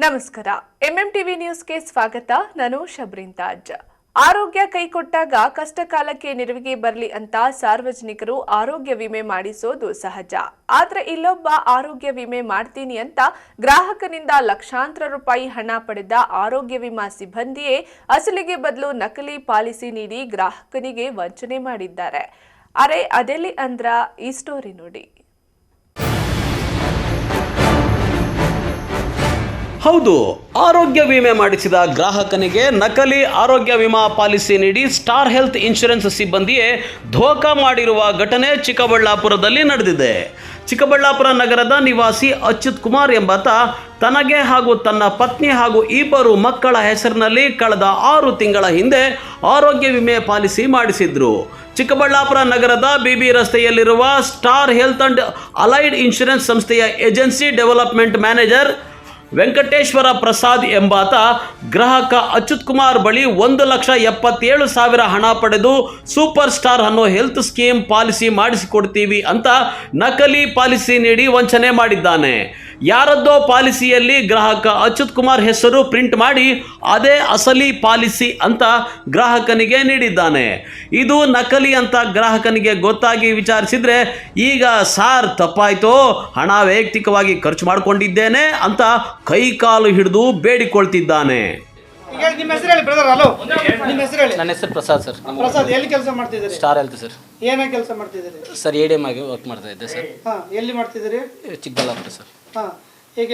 ನಮಸ್ಕಾರ ಎಂಎಂಟಿವಿ ನ್ಯೂಸ್ಗೆ ಸ್ವಾಗತ. ನಾನು ಶಬ್ರೀನ್ ತಾಜ್. ಆರೋಗ್ಯ ಕೈಕೊಟ್ಟಾಗ ಕಷ್ಟಕಾಲಕ್ಕೆ ನೆರವಿಗೆ ಬರಲಿ ಅಂತ ಸಾರ್ವಜನಿಕರು ಆರೋಗ್ಯ ವಿಮೆ ಮಾಡಿಸೋದು ಸಹಜ. ಆದ್ರೆ ಇಲ್ಲೊಬ್ಬ ಆರೋಗ್ಯ ವಿಮೆ ಮಾಡ್ತೀನಿ ಅಂತ ಗ್ರಾಹಕನಿಂದ ಲಕ್ಷಾಂತರ ರೂಪಾಯಿ ಹಣ ಪಡೆದ ಆರೋಗ್ಯ ವಿಮಾ ಸಿಬ್ಬಂದಿಯೇ ಅಸಲಿಗೆ ಬದಲು ನಕಲಿ ಪಾಲಿಸಿ ನೀಡಿ ಗ್ರಾಹಕನಿಗೆ ವಂಚನೆ ಮಾಡಿದ್ದಾರೆ. ಅರೆ ಅದೆಲ್ಲಿ ಅಂದ್ರ ಈ ಸ್ಟೋರಿ ನೋಡಿ. ಹೌದು, ಆರೋಗ್ಯ ವಿಮೆ ಮಾಡಿಸಿದ ಗ್ರಾಹಕನಿಗೆ ನಕಲಿ ಆರೋಗ್ಯ ವಿಮಾ ಪಾಲಿಸಿ ನೀಡಿ ಸ್ಟಾರ್ ಹೆಲ್ತ್ ಇನ್ಶೂರೆನ್ಸ್ ಸಿಬ್ಬಂದಿಯೇ ಧೋಖಾ ಮಾಡಿರುವ ಘಟನೆ ಚಿಕ್ಕಬಳ್ಳಾಪುರದಲ್ಲಿ ನಡೆದಿದೆ. ಚಿಕ್ಕಬಳ್ಳಾಪುರ ನಗರದ ನಿವಾಸಿ ಅಚ್ಯುತ್ ಕುಮಾರ್ ಎಂಬಾತ ತನಗೆ ಹಾಗೂ ತನ್ನ ಪತ್ನಿ ಹಾಗೂ ಇಬ್ಬರು ಮಕ್ಕಳ ಹೆಸರಿನಲ್ಲಿ ಕಳೆದ 6 ತಿಂಗಳ ಹಿಂದೆ ಆರೋಗ್ಯ ವಿಮೆ ಪಾಲಿಸಿ ಮಾಡಿಸಿದ್ರು. ಚಿಕ್ಕಬಳ್ಳಾಪುರ ನಗರದ ಬಿಬಿ ರಸ್ತೆಯಲ್ಲಿರುವ Star Health and Allied Insurance ಸಂಸ್ಥೆಯ agency development manager Venkateshwara Prasad ಎಂಬಾತ ಗ್ರಾಹಕ ಅಚ್ಯುತ್ ಕುಮಾರ್ ಬಳಿ 1,77,000 ಹಣ ಪಡೆದು ಸೂಪರ್ ಸ್ಟಾರ್ ಅನ್ನೋ ಹೆಲ್ತ್ ಸ್ಕೀಮ್ ಪಾಲಿಸಿ ಮಾಡಿಸಿಕೊಡ್ತೀವಿ ಅಂತ ನಕಲಿ ಪಾಲಿಸಿ ನೀಡಿ ವಂಚನೆ ಮಾಡಿದ್ದಾನೆ. ಯಾರದ್ದೋ ಪಾಲಿಸಿಯಲ್ಲಿ ಗ್ರಾಹಕ ಅಚ್ಯುತ್ ಕುಮಾರ್ ಹೆಸರು ಪ್ರಿಂಟ್ ಮಾಡಿ ಅದೇ ಅಸಲಿ ಪಾಲಿಸಿ ಅಂತ ಗ್ರಾಹಕನಿಗೆ ನೀಡಿದ್ದಾನೆ. ಇದು ನಕಲಿ ಅಂತ ಗ್ರಾಹಕನಿಗೆ ಗೊತ್ತಾಗಿ ವಿಚಾರಿಸಿದ್ರೆ, ಈಗ ಸಾರ್ ತಪ್ಪಾಯ್ತು, ಹಣ ವೈಯಕ್ತಿಕವಾಗಿ ಖರ್ಚು ಮಾಡಿಕೊಂಡಿದ್ದೇನೆ ಅಂತ ಕೈಕಾಲು ಹಿಡಿದು ಬೇಡಿಕೊಳ್ತಿದ್ದಾನೆ. ನಿಮ್ಮ ಹೆಸರು ಹೇಳಿ ಬ್ರದರ್. ಹಲೋ, ನಿಮ್ಮ ಹೆಸರು ಹೇಳಿ. ನನ್ನ ಹೆಸರು ಪ್ರಸಾದ್ ಸರ್. ಪ್ರಸಾದ್, ಎಲ್ಲಿ ಕೆಲಸ ಮಾಡ್ತಿದ್ದೀರಿ? Star health sir. ಏನಾಗಿ ಕೆಲಸ ಮಾಡ್ತಿದ್ದೀರಿ ಸರ್? ADM ಆಗಿ ವರ್ಕ್ ಮಾಡ್ತಾ ಇದ್ದೆ ಸರ್. ಎಲ್ಲಿ ಮಾಡ್ತಿದ್ದೀರಿ? ಚಿಕ್ಕಬಳ್ಳಾಪುರ ಸರ್. ಈಗ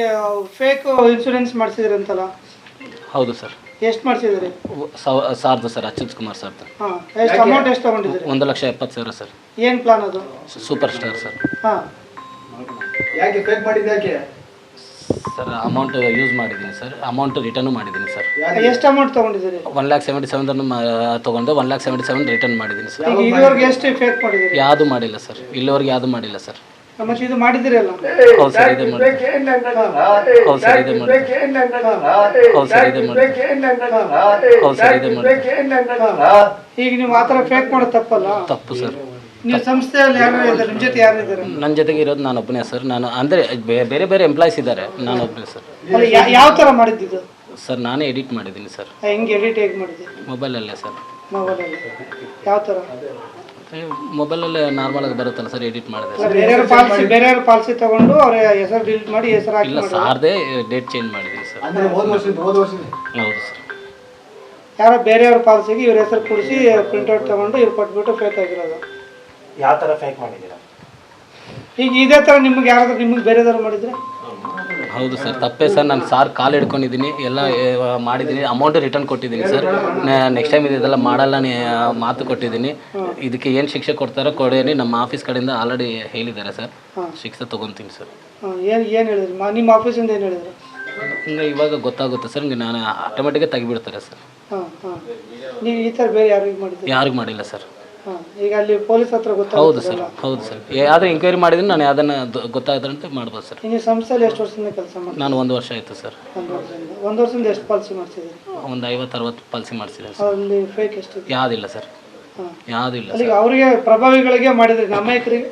ಫೇಕ್ ಇನ್ಶೂರೆನ್ಸ್ ಮಾಡಿಸಿದ್ರಿ ಅಂತಲ್ಲ? ಹೌದು ಸರ್. ಎಷ್ಟು ಮಾಡಿಸಿದ್ರಿ? ಸಾರ್ದು ಸರ್, ಅಚ್ಯುತ್ ಕುಮಾರ್ ಸಾರ್ದು. ಎಷ್ಟು ಅಮೌಂಟ್ ಎಷ್ಟು ತಗೊಂಡಿದ್ದೀರಿ? 1,70,000 ಸರ್. ಏನು ಪ್ಲಾನ್ ಅದು? Super star sir. ಯಾಕೆ ಫೇಕ್ ಮಾಡಿದ್ದು? ಯಾಕೆ ಸರ್? ಅಮೌಂಟ್ ಯೂಸ್ ಮಾಡಿದ್ದೀನಿ ಸರ್, ಅಮೌಂಟ್ ರಿಟರ್ನ್ ಮಾಡಿದ್ದೀನಿ ಸರ್. ಎಷ್ಟು ಅಮೌಂಟ್ ತಗೊಂಡಿದ್ದೀರಿ? 1,77,000 ತೊಗೊಂಡು 1,77,000 ರಿಟರ್ನ್ ಮಾಡಿದ್ದೀನಿ ಸರ್. ಇದುವರೆಗೆ ಎಷ್ಟು ಫೇಕ್ ಮಾಡಿದ್ದೀರಿ? ಯಾವುದು ಮಾಡಿಲ್ಲ ಸರ್, ಇಲ್ಲಿವರೆಗೆ ಯಾವುದು ಮಾಡಿಲ್ಲ ಸರ್. ಮತ್ತೆ ಇದು ಮಾಡಿದಿರಲ್ಲ? ಹೌದು ಸರ್, ಇದೆ ಮಾಡಿ. ಹೌದು ಸರ್, ಇದೆ ಮಾಡಿ. ಹೌದು ಸರ್, ಇದೆ ಮಾಡಿ. ಹೌದು ಸರ್, ಇದೆ ಮಾಡಿ. ಈಗ ನೀವು ಆ ಥರ ಫೇಕ್ ಮಾಡೋದು ತಪ್ಪಲ್ಲ? ತಪ್ಪು ಸರ್. ನೀವು ಸಂಸ್ಥೆಯಲ್ಲಿ ಯಾರು ಇದ್ದಾರೆ? ನಿಮ್ಮ ಜೊತೆ ಯಾರು ಇದ್ದಾರೆ? ನನ್ನ ಜೊತೆಗೆ ಇರೋದು ನಾನು ಒಬ್ಬನೇ ಸರ್. ನಾನು ಅಂದರೆ ಬೇರೆ ಬೇರೆ ಎಂಪ್ಲಾಯ್ಸ್ ಇದ್ದಾರೆ, ನಾನು ಒಬ್ಬನೇ ಸರ್. ಯಾವ ಥರ ಮಾಡಿದ್ದು ಸರ್? ನಾನೇ ಎಡಿಟ್ ಮಾಡಿದ್ದೀನಿ ಸರ್. ಹೆಂಗೆ ಎಡಿಟ್ ಹೇಗೆ ಮಾಡಿದ್ದೆ? ಮೊಬೈಲಲ್ಲೇ ಸರ್. ಮೊಬೈಲಲ್ಲಿ ಯಾವ ಥರ? ಮೊಬೈಲಲ್ಲೇ ನಾರ್ಮಲಾಗಿ ಬರುತ್ತಲ್ಲ ಸರ್, ಎಡಿಟ್ ಮಾಡಿದೆ ಸರ್. ಬೇರೆಯವ್ರ ಪಾಲಿಸಿ ತಗೊಂಡು ಅವ್ರ ಹೆಸರು ಡಿಲೀಟ್ ಮಾಡಿ ಹೆಸರು ಹಾಕಿ? ಇಲ್ಲ, ಸಾರ್ದೇ ಡೇಟ್ ಚೇಂಜ್ ಮಾಡಿದ್ದೀನಿ ಸರ್. ಹೌದು ಸರ್. ಯಾರೋ ಬೇರೆಯವ್ರ ಪಾಲಿಸಿಗೆ ಇವ್ರ ಹೆಸರು ಕೊಡಿಸಿ ಪ್ರಿಂಟ್ಔಟ್ ತಗೊಂಡು ಇವ್ರು ಕೊಟ್ಬಿಟ್ಟು ಫೇಕ್ ಆಗಿರೋದು. ಯಾವ ಥರ ಫೇಕ್ ಮಾಡಿದ್ದೀರಾ? ಈಗ ಇದೇ ಥರ ನಿಮ್ಗೆ ಯಾರಾದ್ರೂ ನಿಮ್ಗೆ ಬೇರೆದವ್ರು ಮಾಡಿದ್ರೆ? ಹೌದು ಸರ್, ತಪ್ಪೇ ಸರ್. ನಾನು ಸಾರ್ ಕಾಲ್ ಹಿಡ್ಕೊಂಡಿದ್ದೀನಿ, ಎಲ್ಲ ಮಾಡಿದ್ದೀನಿ, ಅಮೌಂಟ್ ರಿಟರ್ನ್ ಕೊಟ್ಟಿದ್ದೀನಿ ಸರ್. ನೆಕ್ಸ್ಟ್ ಟೈಮ್ ಇದೆಲ್ಲ ಮಾಡಲ್ಲ ಮಾತು ಕೊಟ್ಟಿದ್ದೀನಿ. ಇದಕ್ಕೆ ಏನು ಶಿಕ್ಷೆ ಕೊಡ್ತಾರೋ ಕೊಡೇನಿ, ನಮ್ಮ ಆಫೀಸ್ ಕಡೆಯಿಂದ ಆಲ್ರೆಡಿ ಹೇಳಿದ್ದಾರೆ ಸರ್. ಶಿಕ್ಷೆ ತೊಗೊತೀನಿ ಸರ್. ಏನು ಹೇಳಿದ್ರಿ ನಿಮ್ಮ ಆಫೀಸಿಂದ? ಏನು ಹೇಳಿದ್ರು? ಹಿಂಗೆ ಇವಾಗ ಗೊತ್ತಾಗುತ್ತೆ ಸರ್, ಹಿಂಗೆ ನಾನು ಆಟೋಮೆಟಿಕ್ಗೆ ತೆಗಿಬಿಡ್ತಾರೆ ಸರ್. ನೀವು ಈ ಥರ ಬೇರೆ ಯಾರಿಗೆ ಮಾಡಿದ್ರಿ? ಯಾರಿಗೂ ಮಾಡಿಲ್ಲ ಸರ್. ಈಗ ಅಲ್ಲಿ ಪೊಲೀಸ್ ಹತ್ರ ಗೊತ್ತಾಗುತ್ತೆ? ಹೌದು ಸರ್, ಹೌದು ಸರ್. ಯಾವ್ದು ಎಂಕ್ವೈರಿ ಮಾಡಿದ್ರೆ ನಾನು ಅದನ್ನು ಗೊತ್ತಾಗದಂತೆ ಮಾಡ್ಬೋದು ಸರ್. ನೀವು ಸಂಸ್ಥೆಯಲ್ಲಿ ಎಷ್ಟು ವರ್ಷದಿಂದ ಕೆಲಸ ಮಾಡಿ? ನಾನು 1 ವರ್ಷ ಆಯಿತು ಸರ್. 1 ವರ್ಷದಿಂದ ಎಷ್ಟು ಪಾಲಿಸಿ ಮಾಡಿಸಿದ್ರಿ? ಒಂದು 50-60 ಪಾಲಿಸಿ ಮಾಡಿಸಿದೆ ಸರ್. ಅಲ್ಲಿ ಫೇಕ್ ಎಷ್ಟು? ಯಾವುದಿಲ್ಲ ಸರ್, ಯಾವುದಿಲ್ಲ ಸರ್. ಅವರಿಗೆ ಪ್ರಭಾವಿಗಳಿಗೆ ಮಾಡಿದ್ರಿ, ಅಮಾಯಕರಿಗೆ?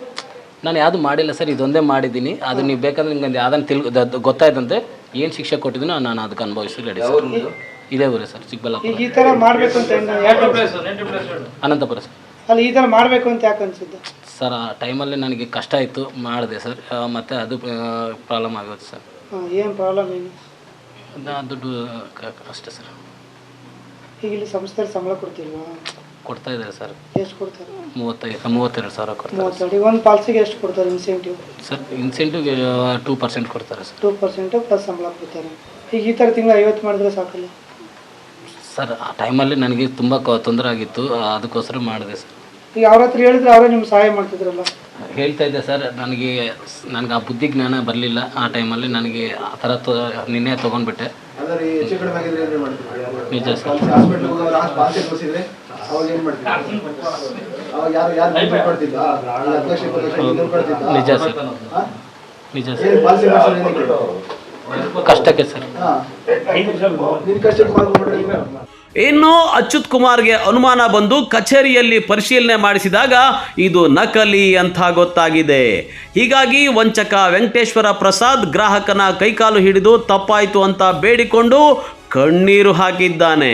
ನಾನು ಯಾವುದು ಮಾಡಿಲ್ಲ ಸರ್, ಇದೊಂದೇ ಮಾಡಿದ್ದೀನಿ. ಅದು ನೀವು ಬೇಕಂದ್ರೆ ನಿಮ್ಗೆ ಯಾವ್ದನ್ನು ಗೊತ್ತಾಯ್ತಂತೆ ಏನು ಶಿಕ್ಷೆ ಕೊಟ್ಟಿದ್ದೀನೋ ನಾನು ಅದಕ್ಕೆ ಅನುಭವಿಸಿ ರೆಡಿ ಸರ್. ಇದೇ ಊರೇ ಸರ್, ಚಿಕ್ಕಬಳ್ಳಾಪುರ. ಈ ಥರ ಮಾಡಬೇಕು ಅಂತ ಅನಂತಪುರ ಸರ್. ಅಲ್ಲಿ ಈ ಥರ ಮಾಡಬೇಕು ಅಂತ ಯಾಕೆ ಅನಿಸಿದ್ದು ಸರ್? ಆ ಟೈಮಲ್ಲಿ ನನಗೆ ಕಷ್ಟ ಇತ್ತು, ಮಾಡಿದೆ ಸರ್. ಮತ್ತು ಅದು ಪ್ರಾಬ್ಲಮ್ ಆಗೋದು ಸರ್. ಏನು ಪ್ರಾಬ್ಲಮ್? ಏನು ದುಡ್ಡು ಅಷ್ಟೇ ಸರ್. ಈಗ ಇಲ್ಲಿ ಸಂಸ್ಥೆಯಲ್ಲಿ ಸಂಬಳ ಕೊಡ್ತಿಲ್ವಾ? ಕೊಡ್ತಾ ಇದ್ದಾರೆ ಸರ್. ಎಷ್ಟು ಕೊಡ್ತಾರೆ? 32,000 ಕೊಡ್ತಾರೆ. 32. ಒಂದು ಪಾಲಿಸಿಗೆ ಎಷ್ಟು ಕೊಡ್ತಾರೆ ಇನ್ಸೆಂಟಿವ್? ಸರ್ ಇನ್ಸೆಂಟಿವ್ 2% ಕೊಡ್ತಾರೆ ಸರ್. 2% ಪ್ಲಸ್ ಸಂಬಳ ಕೊಡ್ತಾರೆ. ಈಗ ಈ ಥರ ತಿಂಗಳು 50 ಮಾಡಿದ್ರೆ ಸಾಕಲ್ಲ ಸರ್? ಆ ಟೈಮಲ್ಲಿ ನನಗೆ ತುಂಬ ತೊಂದರೆ ಆಗಿತ್ತು, ಅದಕ್ಕೋಸ್ಕರ ಮಾಡಿದೆ ಸರ್. ಈಗ ಅವ್ರ ಹತ್ರ ಹೇಳಿದ್ರೆ ಅವರೇ ನಿಮ್ಗೆ ಸಹಾಯ ಮಾಡ್ತಿದ್ರಲ್ಲ? ಹೇಳ್ತಾ ಇದ್ದೆ ಸರ್. ನನಗೆ ಆ ಬುದ್ಧಿ ಜ್ಞಾನ ಬರಲಿಲ್ಲ ಆ ಟೈಮಲ್ಲಿ. ನನಗೆ ಆ ಥರ ನಿನ್ನೆ ತೊಗೊಂಡ್ಬಿಟ್ಟೆ. ನಿಜ ಸರ್. ನಿಜ ಸರ್, ನಿಜ ಸರ್. ಕಷ್ಟಕ್ಕೆ ಸರ್. ಇನ್ನು ಅಚ್ಯುತ್ ಕುಮಾರ್ಗೆ ಅನುಮಾನ ಬಂದು ಕಚೇರಿಯಲ್ಲಿ ಪರಿಶೀಲನೆ ಮಾಡಿಸಿದಾಗ ಇದು ನಕಲಿ ಅಂತ ಗೊತ್ತಾಗಿದೆ. ಹೀಗಾಗಿ ವಂಚಕ ವೆಂಕಟೇಶ್ವರ ಪ್ರಸಾದ್ ಗ್ರಾಹಕನ ಕೈಕಾಲು ಹಿಡಿದು ತಪ್ಪಾಯಿತು ಅಂತ ಬೇಡಿಕೊಂಡು ಕಣ್ಣೀರು ಹಾಕಿದ್ದಾನೆ.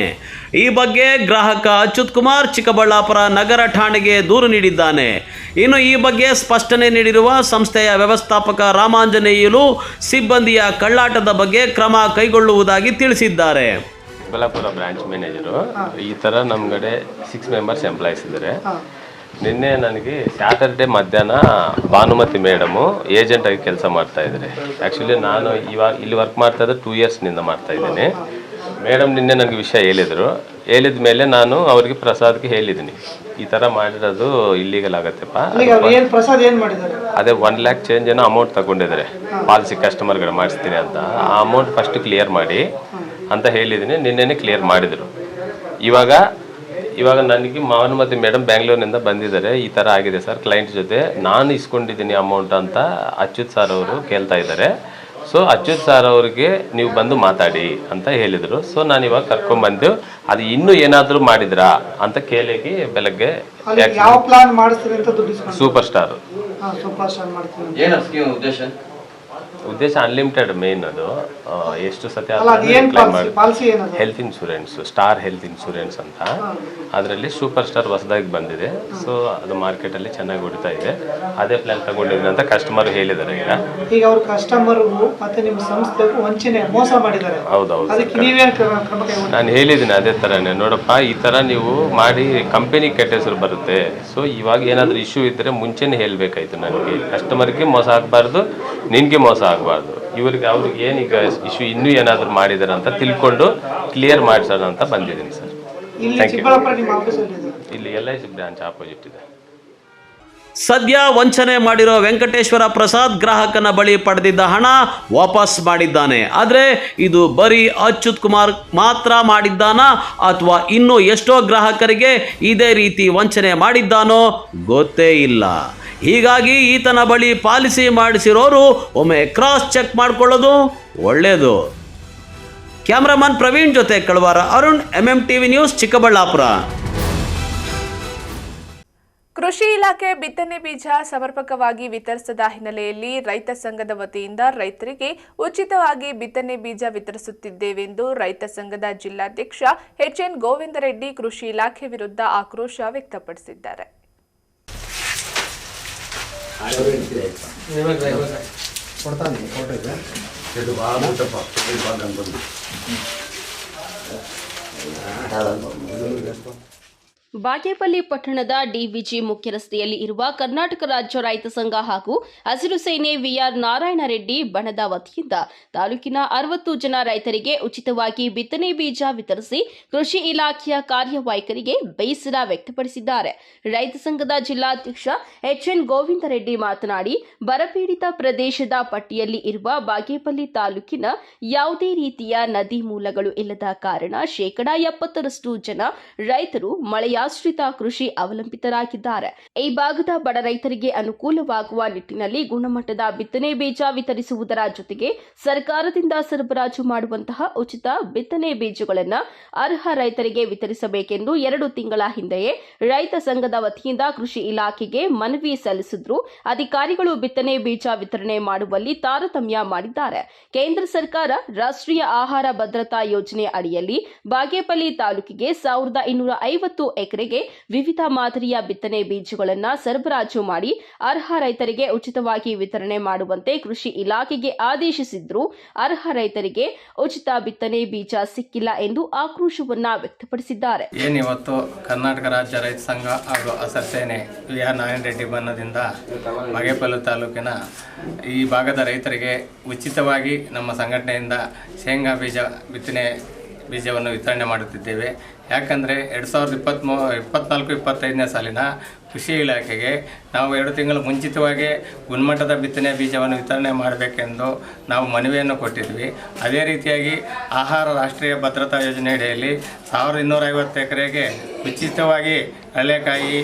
ಈ ಬಗ್ಗೆ ಗ್ರಾಹಕ ಅಚ್ಯುತ್ ಕುಮಾರ್ ಚಿಕ್ಕಬಳ್ಳಾಪುರ ನಗರ ಠಾಣೆಗೆ ದೂರು ನೀಡಿದ್ದಾನೆ. ಇನ್ನು ಈ ಬಗ್ಗೆ ಸ್ಪಷ್ಟನೆ ನೀಡಿರುವ ಸಂಸ್ಥೆಯ ವ್ಯವಸ್ಥಾಪಕ ರಾಮಾಂಜನೇಯುಲು ಸಿಬ್ಬಂದಿಯ ಕಳ್ಳಾಟದ ಬಗ್ಗೆ ಕ್ರಮ ಕೈಗೊಳ್ಳುವುದಾಗಿ ತಿಳಿಸಿದ್ದಾರೆ. ಚಿಕ್ಕಬಳ್ಳಾಪುರ ಬ್ರಾಂಚ್ ಮ್ಯಾನೇಜರು ಈ ಥರ ನಮ್ಮ ಕಡೆ 6 ಮೆಂಬರ್ಸ್ ಎಂಪ್ಲಾಯೀಸ್ ಇದ್ದಾರೆ. ನಿನ್ನೆ ನನಗೆ ಸ್ಯಾಟರ್ಡೆ ಮಧ್ಯಾಹ್ನ ಭಾನುಮತಿ ಮೇಡಮು ಏಜೆಂಟಾಗಿ ಕೆಲಸ ಮಾಡ್ತಾ ಇದ್ದಾರೆ. ಆ್ಯಕ್ಚುಲಿ ನಾನು ಇವಾಗ ಇಲ್ಲಿ ವರ್ಕ್ ಮಾಡ್ತಾ ಇದ್ದರೆ 2 ಇಯರ್ಸ್ನಿಂದ ಮಾಡ್ತಾ ಇದ್ದೀನಿ. ಮೇಡಮ್ ನಿನ್ನೆ ನನಗೆ ವಿಷಯ ಹೇಳಿದ ಮೇಲೆ ನಾನು ಅವ್ರಿಗೆ ಪ್ರಸಾದ್ಗೆ ಹೇಳಿದ್ದೀನಿ, ಈ ಥರ ಮಾಡಿರೋದು ಇಲ್ಲೀಗಲ್ ಆಗತ್ತೆಪ್ಪ. ಅದೇ 1 lakh ಚೇಂಜ್ ಏನೋ ಅಮೌಂಟ್ ತಗೊಂಡಿದ್ದಾರೆ ಪಾಲಿಸಿ ಕಸ್ಟಮರ್ಗಳು ಮಾಡಿಸ್ತೀನಿ ಅಂತ. ಆ ಅಮೌಂಟ್ ಫಸ್ಟ್ ಕ್ಲಿಯರ್ ಮಾಡಿ ಅಂತ ಹೇಳಿದ್ದೀನಿ. ನಿನ್ನೆನೇ ಕ್ಲಿಯರ್ ಮಾಡಿದರು. ಇವಾಗ ನನಗೆ ಭಾನುಮತಿ ಮೇಡಮ್ ಬ್ಯಾಂಗ್ಳೂರಿನಿಂದ ಬಂದಿದ್ದಾರೆ. ಈ ಥರ ಆಗಿದೆ ಸರ್, ಕ್ಲೈಂಟ್ ಜೊತೆ ನಾನು ಇಸ್ಕೊಂಡಿದ್ದೀನಿ ಅಮೌಂಟ್ ಅಂತ ಅಚ್ಯುತ್ ಸರ್ ಅವರು ಕೇಳ್ತಾ ಇದ್ದಾರೆ. ಸೊ ಅಚ್ಯುತ್ ಸರ್ ಅವ್ರಿಗೆ ನೀವು ಬಂದು ಮಾತಾಡಿ ಅಂತ ಹೇಳಿದರು. ಸೊ ನಾನು ಇವಾಗ ಕರ್ಕೊಂಡ್ಬಂದು ಅದು ಇನ್ನೂ ಏನಾದರೂ ಮಾಡಿದ್ರಾ ಅಂತ ಕೇಳಿಗೆ ಬೆಳಗ್ಗೆ ಸೂಪರ್ ಸ್ಟಾರ್ ಉದ್ದೇಶ ಅನ್ಲಿಮಿಟೆಡ್ ಮೇನ್ ಅದು ಎಷ್ಟು ಸತಿ health insurance, star health insurance ಅಂತ. ಅದರಲ್ಲಿ ಸೂಪರ್ ಸ್ಟಾರ್ ಹೊಸದಾಗಿ ಬಂದಿದೆ. ಸೊ ಅದು ಮಾರ್ಕೆಟಲ್ಲಿ ಚೆನ್ನಾಗಿ ಹೊಡಿತಾ ಇದೆ. ಅದೇ ಪ್ಲಾನ್ ತಗೊಂಡಿದ್ದೀನಿ ಅಂತ ಕಸ್ಟಮರ್ ಹೇಳಿದ್ದಾರೆ. ಈಗ ಅವ್ರ ಕಸ್ಟಮರ್ ಮತ್ತೆ ನಿಮ್ಮ ಸಂಸ್ಥೆಗೂ ವಂಚನೆ ಮೋಸ ಮಾಡಿದ್ದಾರೆ. ಹೌದೌದು, ನಾನು ಹೇಳಿದ್ದೀನಿ ಅದೇ ಥರನೇ. ನೋಡಪ್ಪ, ಈ ಥರ ನೀವು ಮಾಡಿ ಕಂಪನಿ ಕೆಟ್ಟ ಹೆಸರು ಬರುತ್ತೆ. ಸೊ ಇವಾಗ ಏನಾದರೂ ಇಶ್ಯೂ ಇದ್ದರೆ ಮುಂಚೆನೇ ಹೇಳಬೇಕಾಯ್ತು. ನನಗೆ ಕಸ್ಟಮರ್ಗೆ ಮೋಸ ಆಗಬಾರ್ದು, ನಿನಗೆ ಮೋಸ ಆಗಬಾರ್ದು. ಅವ್ರಿಗೆ ಏನೀಗ ಇಶ್ಯೂ ಇನ್ನೂ ಏನಾದರೂ ಮಾಡಿದ್ದಾರೆ ಅಂತ ತಿಳ್ಕೊಂಡು ಕ್ಲಿಯರ್ ಮಾಡಿಸೋಣ ಅಂತ ಬಂದಿದ್ದೀನಿ ಸರ್. ಇಲ್ಲಿ LIC ಬ್ರಾಂಚ್ ಆಪೋಸಿಟ್ ಇದೆ. ಸದ್ಯ ವಂಚನೆ ಮಾಡಿರೋ ವೆಂಕಟೇಶ್ವರ ಪ್ರಸಾದ್ ಗ್ರಾಹಕನ ಬಳಿ ಪಡೆದಿದ್ದ ಹಣ ವಾಪಸ್ ಮಾಡಿದ್ದಾನೆ. ಆದರೆ ಇದು ಬರೀ ಅಚ್ಯುತ್ ಕುಮಾರ್ ಮಾತ್ರ ಮಾಡಿದ್ದಾನಾ ಅಥವಾ ಇನ್ನೂ ಎಷ್ಟೋ ಗ್ರಾಹಕರಿಗೆ ಇದೇ ರೀತಿ ವಂಚನೆ ಮಾಡಿದ್ದಾನೋ ಗೊತ್ತೇ ಇಲ್ಲ. ಹೀಗಾಗಿ ಈತನ ಬಳಿ ಪಾಲಿಸಿ ಮಾಡಿಸಿರೋರು ಒಮ್ಮೆ ಕ್ರಾಸ್ ಚೆಕ್ ಮಾಡಿಕೊಳ್ಳೋದು ಒಳ್ಳೆಯದು. ಕ್ಯಾಮ್ರಾಮನ್ ಪ್ರವೀಣ್ ಜೊತೆ ಕಳವಾರ ಅರುಣ್, MMTV ನ್ಯೂಸ್, ಚಿಕ್ಕಬಳ್ಳಾಪುರ. ಕೃಷಿ ಇಲಾಖೆ ಬಿತ್ತನೆ ಬೀಜ ಸಮರ್ಪಕವಾಗಿ ವಿತರಿಸದ ಹಿನ್ನೆಲೆಯಲ್ಲಿ ರೈತ ಸಂಘದ ವತಿಯಿಂದ ರೈತರಿಗೆ ಉಚಿತವಾಗಿ ಬಿತ್ತನೆ ಬೀಜ ವಿತರಿಸುತ್ತಿದ್ದೇವೆಂದು ರೈತ ಸಂಘದ ಜಿಲ್ಲಾಧ್ಯಕ್ಷ HN ಗೋವಿಂದರೆಡ್ಡಿ ಕೃಷಿ ಇಲಾಖೆ ವಿರುದ್ಧ ಆಕ್ರೋಶ ವ್ಯಕ್ತಪಡಿಸಿದ್ದಾರೆ. ಬಾಗೇಪಲ್ಲಿ ಪಟ್ಟಣದ ಡಿವಿಜಿ ಮುಖ್ಯ ರಸ್ತೆಯಲ್ಲಿ ಇರುವ ಕರ್ನಾಟಕ ರಾಜ್ಯ ರೈತ ಸಂಘ ಹಾಗೂ ಹಸಿರು ಸೇನೆ ವಿಆರ್ ನಾರಾಯಣ ರೆಡ್ಡಿ ಬಣದ ವತಿಯಿಂದ ತಾಲೂಕಿನ 60 ಜನ ರೈತರಿಗೆ ಉಚಿತವಾಗಿ ಬಿತ್ತನೆ ಬೀಜ ವಿತರಿಸಿ ಕೃಷಿ ಇಲಾಖೆಯ ಕಾರ್ಯವೈಖರಿಗೆ ಬೇಸರ ವ್ಯಕ್ತಪಡಿಸಿದ್ದಾರೆ. ರೈತ ಸಂಘದ ಜಿಲ್ಲಾಧ್ಯಕ್ಷ HN ಗೋವಿಂದರೆಡ್ಡಿ ಮಾತನಾಡಿ, ಬರಪೀಡಿತ ಪ್ರದೇಶದ ಪಟ್ಟಿಯಲ್ಲಿ ಇರುವ ಬಾಗೇಪಲ್ಲಿ ತಾಲೂಕಿನ ಯಾವುದೇ ರೀತಿಯ ನದಿ ಮೂಲಗಳು ಇಲ್ಲದ ಕಾರಣ 70% ಜನ ರೈತರು ಮಳೆಯಾಶ್ರಿತ ಕೃಷಿ ಅವಲಂಬಿತರಾಗಿದ್ದಾರೆ. ಈ ಭಾಗದ ಬಡ ರೈತರಿಗೆ ಅನುಕೂಲವಾಗುವ ನಿಟ್ಟಿನಲ್ಲಿ ಗುಣಮಟ್ಟದ ಬಿತ್ತನೆ ಬೀಜ ವಿತರಿಸುವುದರ ಜೊತೆಗೆ ಸರ್ಕಾರದಿಂದ ಸರಬರಾಜು ಮಾಡುವಂತಹ ಉಚಿತ ಬಿತ್ತನೆ ಬೀಜಗಳನ್ನು ಅರ್ಹ ರೈತರಿಗೆ ವಿತರಿಸಬೇಕೆಂದು 2 ತಿಂಗಳ ಹಿಂದೆಯೇ ರೈತ ಸಂಘದ ವತಿಯಿಂದ ಕೃಷಿ ಇಲಾಖೆಗೆ ಮನವಿ ಸಲ್ಲಿಸಿದ್ರು. ಅಧಿಕಾರಿಗಳು ಬಿತ್ತನೆ ಬೀಜ ವಿತರಣೆ ಮಾಡುವಲ್ಲಿ ತಾರತಮ್ಯ ಮಾಡಿದ್ದಾರೆ. ಕೇಂದ್ರ ಸರ್ಕಾರ ರಾಷ್ಟ್ರೀಯ ಆಹಾರ ಭದ್ರತಾ ಯೋಜನೆ ಅಡಿಯಲ್ಲಿ ಬಾಗೇಪಲ್ಲಿ ತಾಲೂಕಿಗೆ 1250 ಎಕರೆಗೆ ವಿವಿಧ ಮಾದರಿಯ ಬಿತ್ತನೆ ಬೀಜಗಳನ್ನು ಸರಬರಾಜು ಮಾಡಿ ಅರ್ಹ ರೈತರಿಗೆ ಉಚಿತವಾಗಿ ವಿತರಣೆ ಮಾಡುವಂತೆ ಕೃಷಿ ಇಲಾಖೆಗೆ ಆದೇಶಿಸಿದ್ರು. ಅರ್ಹ ರೈತರಿಗೆ ಉಚಿತ ಬಿತ್ತನೆ ಬೀಜ ಸಿಕ್ಕಿಲ್ಲ ಎಂದು ಆಕ್ರೋಶವನ್ನ ವ್ಯಕ್ತಪಡಿಸಿದ್ದಾರೆ. ಏನಿವತ್ತು ಕರ್ನಾಟಕ ರಾಜ್ಯ ರೈತ ಸಂಘ ಹಾಗೂ ಹಸಿರು ಸೇನೆ ವಿಆರ್ ನಾರಾಯಣ ರೆಡ್ಡಿ ಬಣದಿಂದ ಬಾಗೇಪಲ್ಲಿ ತಾಲೂಕಿನ ಈ ಭಾಗದ ರೈತರಿಗೆ ಉಚಿತವಾಗಿ ನಮ್ಮ ಸಂಘಟನೆಯಿಂದ ಶೇಂಗಾ ಬಿತ್ತನೆ ಬೀಜವನ್ನು ವಿತರಣೆ ಮಾಡುತ್ತಿದ್ದೇವೆ. ಯಾಕಂದರೆ 2024-25ನೇ ಸಾಲಿನ ಕೃಷಿ ಇಲಾಖೆಗೆ ನಾವು 2 ತಿಂಗಳು ಮುಂಚಿತವಾಗಿ ಗುಣಮಟ್ಟದ ಬಿತ್ತನೆ ಬೀಜವನ್ನು ವಿತರಣೆ ಮಾಡಬೇಕೆಂದು ನಾವು ಮನವಿಯನ್ನು ಕೊಟ್ಟಿದ್ವಿ. ಅದೇ ರೀತಿಯಾಗಿ ಆಹಾರ ರಾಷ್ಟ್ರೀಯ ಭದ್ರತಾ ಯೋಜನೆ ಅಡಿಯಲ್ಲಿ 1250 ಎಕರೆಗೆ ಉಚಿತವಾಗಿ ಕಡಲೆಕಾಯಿ,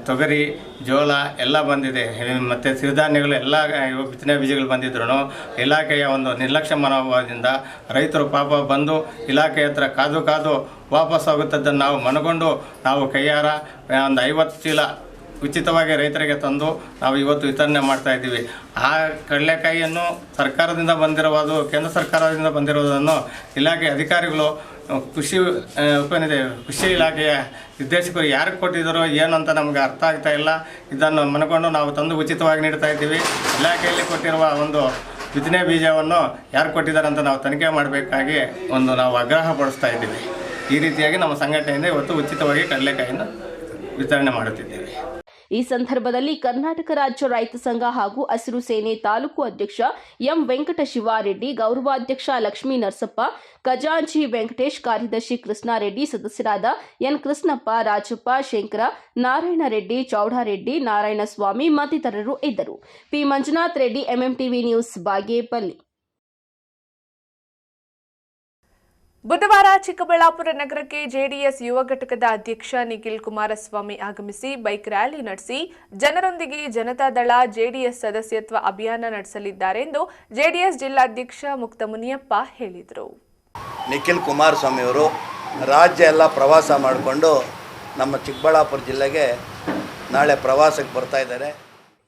ತೊಗರಿ, ಜೋಳ ಎಲ್ಲ ಬಂದಿದೆ. ಮತ್ತು ಸಿರಿಧಾನ್ಯಗಳು ಎಲ್ಲ ಬಿತ್ತನೆ ಬೀಜಗಳು ಬಂದಿದ್ರು ಇಲಾಖೆಯ ಒಂದು ನಿರ್ಲಕ್ಷ್ಯ ಮನೋಭಾವದಿಂದ ರೈತರು ಪಾಪ ಬಂದು ಇಲಾಖೆ ಹತ್ರ ಕಾದು ವಾಪಸ್ ಆಗುತ್ತದನ್ನು ನಾವು ಮನಗೊಂಡು ನಾವು ಕೈಯಾರ ಒಂದು 50 ಚೀಲ ಉಚಿತವಾಗಿ ರೈತರಿಗೆ ತಂದು ನಾವು ಇವತ್ತು ವಿತರಣೆ ಮಾಡ್ತಾ ಇದ್ದೀವಿ. ಆ ಕಡಲೆಕಾಯಿಯನ್ನು ಸರ್ಕಾರದಿಂದ ಬಂದಿರುವುದು, ಕೇಂದ್ರ ಸರ್ಕಾರದಿಂದ ಬಂದಿರುವುದನ್ನು ಇಲಾಖೆ ಅಧಿಕಾರಿಗಳು ಕೃಷಿ ಇಲಾಖೆಯ ನಿರ್ದೇಶಕರು ಯಾರಿಗೆ ಕೊಟ್ಟಿದ್ದಾರೋ ಏನಂತ ನಮಗೆ ಅರ್ಥ ಆಗ್ತಾ ಇಲ್ಲ. ಇದನ್ನು ಮನಗೊಂಡು ನಾವು ತಂದು ಉಚಿತವಾಗಿ ನೀಡ್ತಾ ಇದ್ದೀವಿ. ಇಲಾಖೆಯಲ್ಲಿ ಕೊಟ್ಟಿರುವ ಒಂದು ಬಿತ್ತನೆ ಬೀಜವನ್ನು ಯಾರು ಕೊಟ್ಟಿದ್ದಾರೆ ಅಂತ ನಾವು ತನಿಖೆ ಮಾಡಬೇಕಾಗಿ ನಾವು ಆಗ್ರಹ ಪಡಿಸ್ತಾ ಇದ್ದೀವಿ. ಈ ರೀತಿಯಾಗಿ ನಮ್ಮ ಸಂಘಟನೆಯಿಂದ ಇವತ್ತು ಉಚಿತವಾಗಿ ಕಡಲೆಕಾಯಿಯನ್ನು ವಿತರಣೆ ಮಾಡುತ್ತಿದ್ದೇವೆ. ಈ ಸಂದರ್ಭದಲ್ಲಿ ಕರ್ನಾಟಕ ರಾಜ್ಯ ರೈತ ಸಂಘ ಹಾಗೂ ಹಸಿರು ಸೇನೆ ತಾಲೂಕು ಅಧ್ಯಕ್ಷ ಎಂ ವೆಂಕಟಶಿವಾರೆಡ್ಡಿ, ಗೌರವಾಧ್ಯಕ್ಷ ಲಕ್ಷ್ಮೀ ನರಸಪ್ಪ, ಖಜಾಂಚಿ ವೆಂಕಟೇಶ್, ಕಾರ್ಯದರ್ಶಿ ಕೃಷ್ಣಾರೆಡ್ಡಿ, ಸದಸ್ಯರಾದ ಎನ್ ಕೃಷ್ಣಪ್ಪ, ರಾಜಪ್ಪ, ಶಂಕರ, ನಾರಾಯಣರೆಡ್ಡಿ, ಚೌಡಾರೆಡ್ಡಿ, ನಾರಾಯಣಸ್ವಾಮಿ ಮತ್ತಿತರರು ಇದ್ದರು. P Manjunath Reddy, MMTV news, Bagepalli. ಬುಧವಾರ ಚಿಕ್ಕಬಳ್ಳಾಪುರ ನಗರಕ್ಕೆ ಜೆಡಿಎಸ್ ಯುವ ಘಟಕದ ಅಧ್ಯಕ್ಷ ನಿಖಿಲ್ ಕುಮಾರಸ್ವಾಮಿ ಆಗಮಿಸಿ ಬೈಕ್ ರ್ಯಾಲಿ ನಡೆಸಿ ಜನರೊಂದಿಗೆ ಜನತಾದಳ ಜೆಡಿಎಸ್ ಸದಸ್ಯತ್ವ ಅಭಿಯಾನ ನಡೆಸಲಿದ್ದಾರೆ ಎಂದು ಜೆಡಿಎಸ್ ಜಿಲ್ಲಾಧ್ಯಕ್ಷ ಮುಕ್ತ ಮುನಿಯಪ್ಪ ಹೇಳಿದರು. ನಿಖಿಲ್ ಕುಮಾರಸ್ವಾಮಿ ಅವರು ರಾಜ್ಯ ಎಲ್ಲ ಪ್ರವಾಸ ಮಾಡಿಕೊಂಡು ನಮ್ಮ ಚಿಕ್ಕಬಳ್ಳಾಪುರ ಜಿಲ್ಲೆಗೆ ನಾಳೆ ಪ್ರವಾಸಕ್ಕೆ ಬರ್ತಾ ಇದ್ದಾರೆ.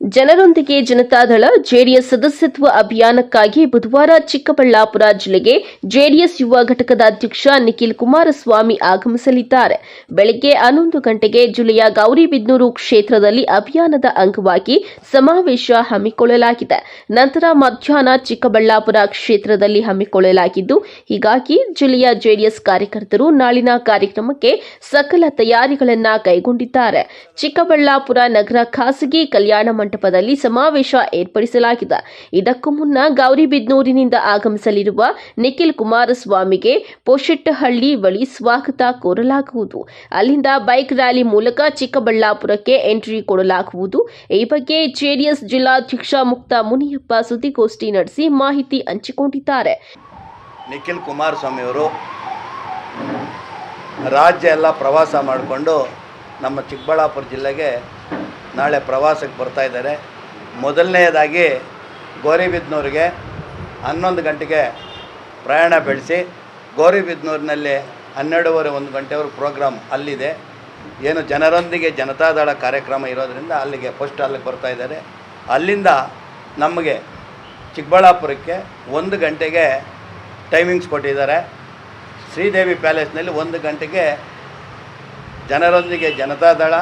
ಜನರೊಂದಿಗೆ ಜನತಾದಳ ಜೆಡಿಎಸ್ ಸದಸ್ಯತ್ವ ಅಭಿಯಾನಕ್ಕಾಗಿ ಬುಧವಾರ ಚಿಕ್ಕಬಳ್ಳಾಪುರ ಜಿಲ್ಲೆಗೆ ಜೆಡಿಎಸ್ ಯುವ ಘಟಕದ ಅಧ್ಯಕ್ಷ ನಿಖಿಲ್ ಕುಮಾರಸ್ವಾಮಿ ಆಗಮಿಸಲಿದ್ದಾರೆ. ಬೆಳಗ್ಗೆ 11 ಗಂಟೆಗೆ ಜಿಲ್ಲೆಯ ಗೌರಿಬಿದನೂರು ಕ್ಷೇತ್ರದಲ್ಲಿ ಅಭಿಯಾನದ ಅಂಗವಾಗಿ ಸಮಾವೇಶ ಹಮ್ಮಿಕೊಳ್ಳಲಾಗಿದೆ. ನಂತರ ಮಧ್ಯಾಹ್ನ ಚಿಕ್ಕಬಳ್ಳಾಪುರ ಕ್ಷೇತ್ರದಲ್ಲಿ ಹಮ್ಮಿಕೊಳ್ಳಲಾಗಿದ್ದು, ಹೀಗಾಗಿ ಜಿಲ್ಲೆಯ ಜೆಡಿಎಸ್ ಕಾರ್ಯಕರ್ತರು ನಾಳಿನ ಕಾರ್ಯಕ್ರಮಕ್ಕೆ ಸಕಲ ತಯಾರಿಗಳನ್ನು ಕೈಗೊಂಡಿದ್ದಾರೆ. ಚಿಕ್ಕಬಳ್ಳಾಪುರ ನಗರ ಖಾಸಗಿ ಕಲ್ಯಾಣ ಮಂಟಪದಲ್ಲಿ ಸಮಾವೇಶ ಏರ್ಪಡಿಸಲಾಗಿದೆ. ಇದಕ್ಕೂ ಮುನ್ನ ಗೌರಿಬಿದನೂರಿನಿಂದ ಆಗಮಿಸಲಿರುವ ನಿಖಿಲ್ ಕುಮಾರಸ್ವಾಮಿಗೆ ಪೋಶೆಟ್ಟಹಳ್ಳಿ ಬಳಿ ಸ್ವಾಗತ ಕೋರಲಾಗುವುದು. ಅಲ್ಲಿಂದ ಬೈಕ್ ರ್ಯಾಲಿ ಮೂಲಕ ಚಿಕ್ಕಬಳ್ಳಾಪುರಕ್ಕೆ ಎಂಟ್ರಿ ಕೊಡಲಾಗುವುದು. ಈ ಬಗ್ಗೆ ಜೆಡಿಎಸ್ ಜಿಲ್ಲಾಧ್ಯಕ್ಷ ಮುಕ್ತ ಮುನಿಯಪ್ಪ ಸುದ್ದಿಗೋಷ್ಠಿ ನಡೆಸಿ ಮಾಹಿತಿ ಹಂಚಿಕೊಂಡಿದ್ದಾರೆ. ನಿಖಿಲ್ ಕುಮಾರಸ್ವಾಮಿ ಅವರು ರಾಜ್ಯ ಎಲ್ಲ ಪ್ರವಾಸ ಮಾಡಿಕೊಂಡು ನಮ್ಮ ಚಿಕ್ಕಬಳ್ಳಾಪುರ ಜಿಲ್ಲೆಗೆ ನಾಳೆ ಪ್ರವಾಸಕ್ಕೆ ಬರ್ತಾ ಇದ್ದಾರೆ. ಮೊದಲನೆಯದಾಗಿ ಗೌರಿಬಿದನೂರಿಗೆ 11 ಗಂಟೆಗೆ ಪ್ರಯಾಣ ಬೆಳೆಸಿ ಗೌರಿಬಿದನೂರಿನಲ್ಲಿ 12:30 ಗಂಟೆವರೆಗೆ ಪ್ರೋಗ್ರಾಮ್ ಅಲ್ಲಿದೆ. ಏನು ಜನರೊಂದಿಗೆ ಜನತಾದಳ ಕಾರ್ಯಕ್ರಮ ಇರೋದರಿಂದ ಅಲ್ಲಿಗೆ ಅಲ್ಲಿಗೆ ಬರ್ತಾ ಇದ್ದಾರೆ. ಅಲ್ಲಿಂದ ನಮಗೆ ಚಿಕ್ಕಬಳ್ಳಾಪುರಕ್ಕೆ 1 ಗಂಟೆಗೆ ಟೈಮಿಂಗ್ಸ್ ಕೊಟ್ಟಿದ್ದಾರೆ. ಶ್ರೀದೇವಿ ಪ್ಯಾಲೇಸ್ನಲ್ಲಿ 1 ಗಂಟೆಗೆ ಜನರೊಂದಿಗೆ ಜನತಾದಳ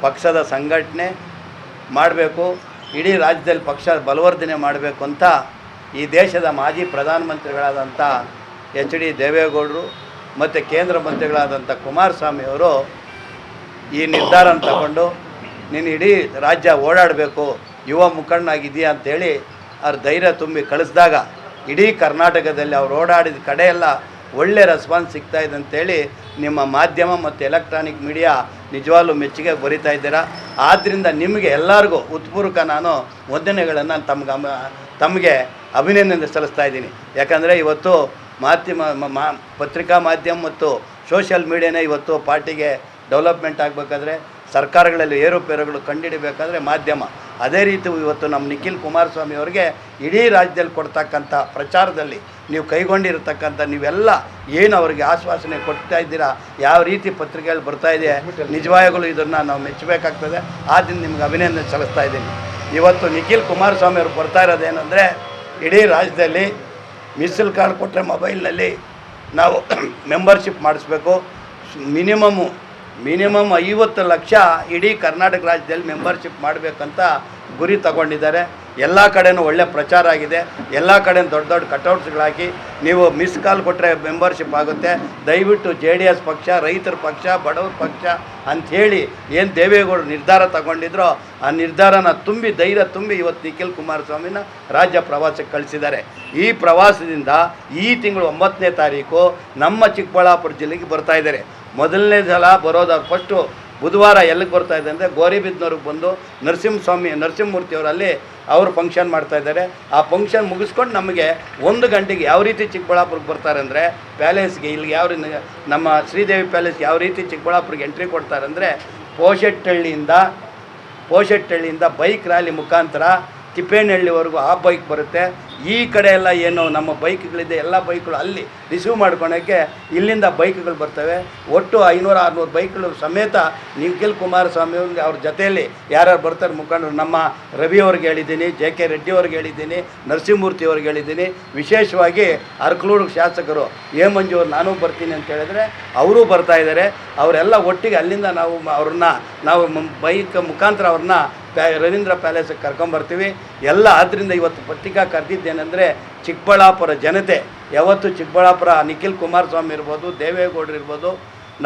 ಪಕ್ಷದ ಸಂಘಟನೆ ಮಾಡಬೇಕು, ಇಡೀ ರಾಜ್ಯದಲ್ಲಿ ಪಕ್ಷ ಬಲವರ್ಧನೆ ಮಾಡಬೇಕು ಅಂತ ಈ ದೇಶದ ಮಾಜಿ ಪ್ರಧಾನಮಂತ್ರಿಗಳಾದಂಥ ಎಚ್.ಡಿ. ದೇವೇಗೌಡರು ಮತ್ತು ಕೇಂದ್ರ ಮಂತ್ರಿಗಳಾದಂಥ ಕುಮಾರಸ್ವಾಮಿ ಅವರು ಈ ನಿರ್ಧಾರ ತಗೊಂಡು ನೀನು ಇಡೀ ರಾಜ್ಯ ಓಡಾಡಬೇಕು, ಯುವ ಮುಖಂಡನಾಗಿದೆಯಾ ಅಂಥೇಳಿ ಅವ್ರ ಧೈರ್ಯ ತುಂಬಿ ಕಳಿಸಿದಾಗ ಇಡೀ ಕರ್ನಾಟಕದಲ್ಲಿ ಅವ್ರು ಓಡಾಡಿದ ಕಡೆಯೆಲ್ಲ ಒಳ್ಳೆ ರೆಸ್ಪಾನ್ಸ್ ಸಿಗ್ತಾಯಿದೆ ಅಂಥೇಳಿ ನಿಮ್ಮ ಮಾಧ್ಯಮ ಮತ್ತು ಎಲೆಕ್ಟ್ರಾನಿಕ್ ಮೀಡಿಯಾ ನಿಜವಾಗ್ಲೂ ಮೆಚ್ಚುಗೆ ಬರಿತಾ ಇದ್ದೀರಾ. ಆದ್ದರಿಂದ ನಿಮಗೆ ಎಲ್ಲರಿಗೂ ಉತ್ಪೂರ್ವಕ ನಾನು ವಂದನೆಗಳನ್ನು ತಮಗೆ ಅಭಿನಂದನೆ ಸಲ್ಲಿಸ್ತಾ ಇದ್ದೀನಿ. ಯಾಕಂದರೆ ಇವತ್ತು ಪತ್ರಿಕಾ ಮಾಧ್ಯಮ ಮತ್ತು ಸೋಷಿಯಲ್ ಮೀಡಿಯಾನೇ ಇವತ್ತು ಪಾರ್ಟಿಗೆ ಡೆವಲಪ್ಮೆಂಟ್ ಆಗಬೇಕಾದ್ರೆ, ಸರ್ಕಾರಗಳಲ್ಲಿ ಏರುಪೇರುಗಳು ಕಂಡುಹಿಡಬೇಕಾದ್ರೆ ಮಾಧ್ಯಮ. ಅದೇ ರೀತಿ ಇವತ್ತು ನಮ್ಮ ನಿಖಿಲ್ ಕುಮಾರಸ್ವಾಮಿ ಅವರಿಗೆ ಇಡೀ ರಾಜ್ಯದಲ್ಲಿ ಕೊಡ್ತಕ್ಕಂಥ ಪ್ರಚಾರದಲ್ಲಿ ನೀವು ಕೈಗೊಂಡಿರತಕ್ಕಂಥ ನೀವೆಲ್ಲ ಏನು ಅವರಿಗೆ ಆಶ್ವಾಸನೆ ಕೊಡ್ತಾ ಇದ್ದೀರಾ, ಯಾವ ರೀತಿ ಪತ್ರಿಕೆಯಲ್ಲಿ ಬರ್ತಾ ಇದೆ, ನಿಜವಾಗಲೂ ಇದನ್ನು ನಾವು ಮೆಚ್ಚಬೇಕಾಗ್ತದೆ. ಆದ್ದರಿಂದ ನಿಮ್ಗೆ ಅಭಿನಂದನೆ ಸಲ್ಲಿಸ್ತಾ ಇದ್ದೀನಿ. ಇವತ್ತು ನಿಖಿಲ್ ಕುಮಾರಸ್ವಾಮಿ ಅವರು ಬರ್ತಾ ಇರೋದೇನೆಂದರೆ, ಇಡೀ ರಾಜ್ಯದಲ್ಲಿ ಮಿಸ್ಡ್ ಕಾರ್ಡ್ ಕೊಟ್ಟರೆ ಮೊಬೈಲ್ನಲ್ಲಿ ನಾವು ಮೆಂಬರ್ಶಿಪ್ ಮಾಡಿಸ್ಬೇಕು. ಮಿನಿಮಮ್ 50 ಲಕ್ಷ ಇಡೀ ಕರ್ನಾಟಕ ರಾಜ್ಯದಲ್ಲಿ ಮೆಂಬರ್ಶಿಪ್ ಮಾಡಬೇಕಂತ ಗುರಿ ತಗೊಂಡಿದ್ದಾರೆ. ಎಲ್ಲ ಕಡೆಯೂ ಒಳ್ಳೆ ಪ್ರಚಾರ ಆಗಿದೆ. ಎಲ್ಲ ಕಡೆ ದೊಡ್ಡ ದೊಡ್ಡ ಕಟೌಟ್ಸ್ಗಳಾಕಿ ನೀವು ಮಿಸ್ ಕಾಲ್ ಕೊಟ್ಟರೆ ಮೆಂಬರ್ಶಿಪ್ ಆಗುತ್ತೆ. ದಯವಿಟ್ಟು JDS ಪಕ್ಷ, ರೈತರ ಪಕ್ಷ, ಬಡವರ ಪಕ್ಷ ಅಂಥೇಳಿ ಏನು ದೇವೇಗೌಡರು ನಿರ್ಧಾರ ತಗೊಂಡಿದ್ರೋ ಆ ನಿರ್ಧಾರನ ತುಂಬಿ ಧೈರ್ಯ ತುಂಬಿ ಇವತ್ತು ನಿಖಿಲ್ ಕುಮಾರಸ್ವಾಮಿನ ರಾಜ್ಯ ಪ್ರವಾಸಕ್ಕೆ ಕಳಿಸಿದ್ದಾರೆ. ಈ ಪ್ರವಾಸದಿಂದ ಈ ತಿಂಗಳು 9ನೇ ತಾರೀಕು ನಮ್ಮ ಚಿಕ್ಕಬಳ್ಳಾಪುರ ಜಿಲ್ಲೆಗೆ ಬರ್ತಾ ಇದ್ದಾರೆ. ಮೊದಲನೇ ಸಲ ಬರೋದು ಅವ್ರು ಫಸ್ಟು ಬುಧವಾರ ಎಲ್ಲಿಗೆ ಬರ್ತಾ ಇದೆ ಅಂದರೆ ಗೋರಿಬಿದ್ನೂರಿಗೆ ಬಂದು ನರಸಿಂಹಮೂರ್ತಿಯವರಲ್ಲಿ ಅವರು ಫಂಕ್ಷನ್ ಮಾಡ್ತಾ ಇದ್ದಾರೆ. ಆ ಫಂಕ್ಷನ್ ಮುಗಿಸ್ಕೊಂಡು ನಮಗೆ 1 ಗಂಟೆಗೆ ಯಾವ ರೀತಿ ಚಿಕ್ಕಬಳ್ಳಾಪುರಕ್ಕೆ ಬರ್ತಾರೆ ಅಂದರೆ ಪ್ಯಾಲೇಸ್ಗೆ, ಇಲ್ಲಿಗೆ ಯಾವ ನಮ್ಮ ಶ್ರೀದೇವಿ ಪ್ಯಾಲೇಸ್ಗೆ ಯಾವ ರೀತಿ ಚಿಕ್ಕಬಳ್ಳಾಪುರಕ್ಕೆ ಎಂಟ್ರಿ ಕೊಡ್ತಾರೆ ಅಂದರೆ ಪೋಷೆಟ್ಟಹಳ್ಳಿಯಿಂದ ಬೈಕ್ ರ್ಯಾಲಿ ಮುಖಾಂತರ ತಿಪ್ಪೇನಹಳ್ಳಿವರೆಗೂ ಆ ಬೈಕ್ ಬರುತ್ತೆ. ಈ ಕಡೆ ಎಲ್ಲ ಏನು ನಮ್ಮ ಬೈಕ್ಗಳಿದೆ ಎಲ್ಲ ಬೈಕ್ಗಳು ಅಲ್ಲಿ ರಿಸೀವ್ ಮಾಡ್ಕೊಳಕ್ಕೆ ಇಲ್ಲಿಂದ ಬೈಕ್ಗಳು ಬರ್ತವೆ. ಒಟ್ಟು 500-600 ಬೈಕ್ಗಳು ಸಮೇತ ನಿಖಿಲ್ ಕುಮಾರಸ್ವಾಮಿ ಅವ್ರ ಜೊತೆಯಲ್ಲಿ ಯಾರ್ಯಾರು ಬರ್ತಾರೆ ಮುಖಂಡರು, ನಮ್ಮ ರವಿ ಅವ್ರಿಗೆ ಹೇಳಿದ್ದೀನಿ, JK ರೆಡ್ಡಿ ಅವ್ರಿಗೆ ಹೇಳಿದ್ದೀನಿ, ನರಸಿಂಹಮೂರ್ತಿ ಅವ್ರಿಗೆ ಹೇಳಿದ್ದೀನಿ. ವಿಶೇಷವಾಗಿ ಅರ್ಕಲೂರು ಶಾಸಕರು ಎ ಮಂಜು ಅವ್ರು ನಾನು ಬರ್ತೀನಿ ಅಂತ ಹೇಳಿದ್ರೆ ಅವರೂ ಬರ್ತಾ ಇದ್ದಾರೆ. ಅವರೆಲ್ಲ ಒಟ್ಟಿಗೆ ಅಲ್ಲಿಂದ ನಾವು ಬೈಕ್ ಮುಖಾಂತರ ಅವ್ರನ್ನ ರವೀಂದ್ರ ಪ್ಯಾಲೇಸ್ಗೆ ಕರ್ಕೊಂಬರ್ತೀವಿ ಎಲ್ಲ. ಆದ್ದರಿಂದ ಇವತ್ತು ಪತ್ರಿಕಾ ಕರೆದಿದ್ದೇನೆಂದರೆ ಚಿಕ್ಕಬಳ್ಳಾಪುರ ಜನತೆ ಯಾವತ್ತು ಚಿಕ್ಕಬಳ್ಳಾಪುರ ನಿಖಿಲ್ ಕುಮಾರಸ್ವಾಮಿ ಇರ್ಬೋದು, ದೇವೇಗೌಡರು ಇರ್ಬೋದು,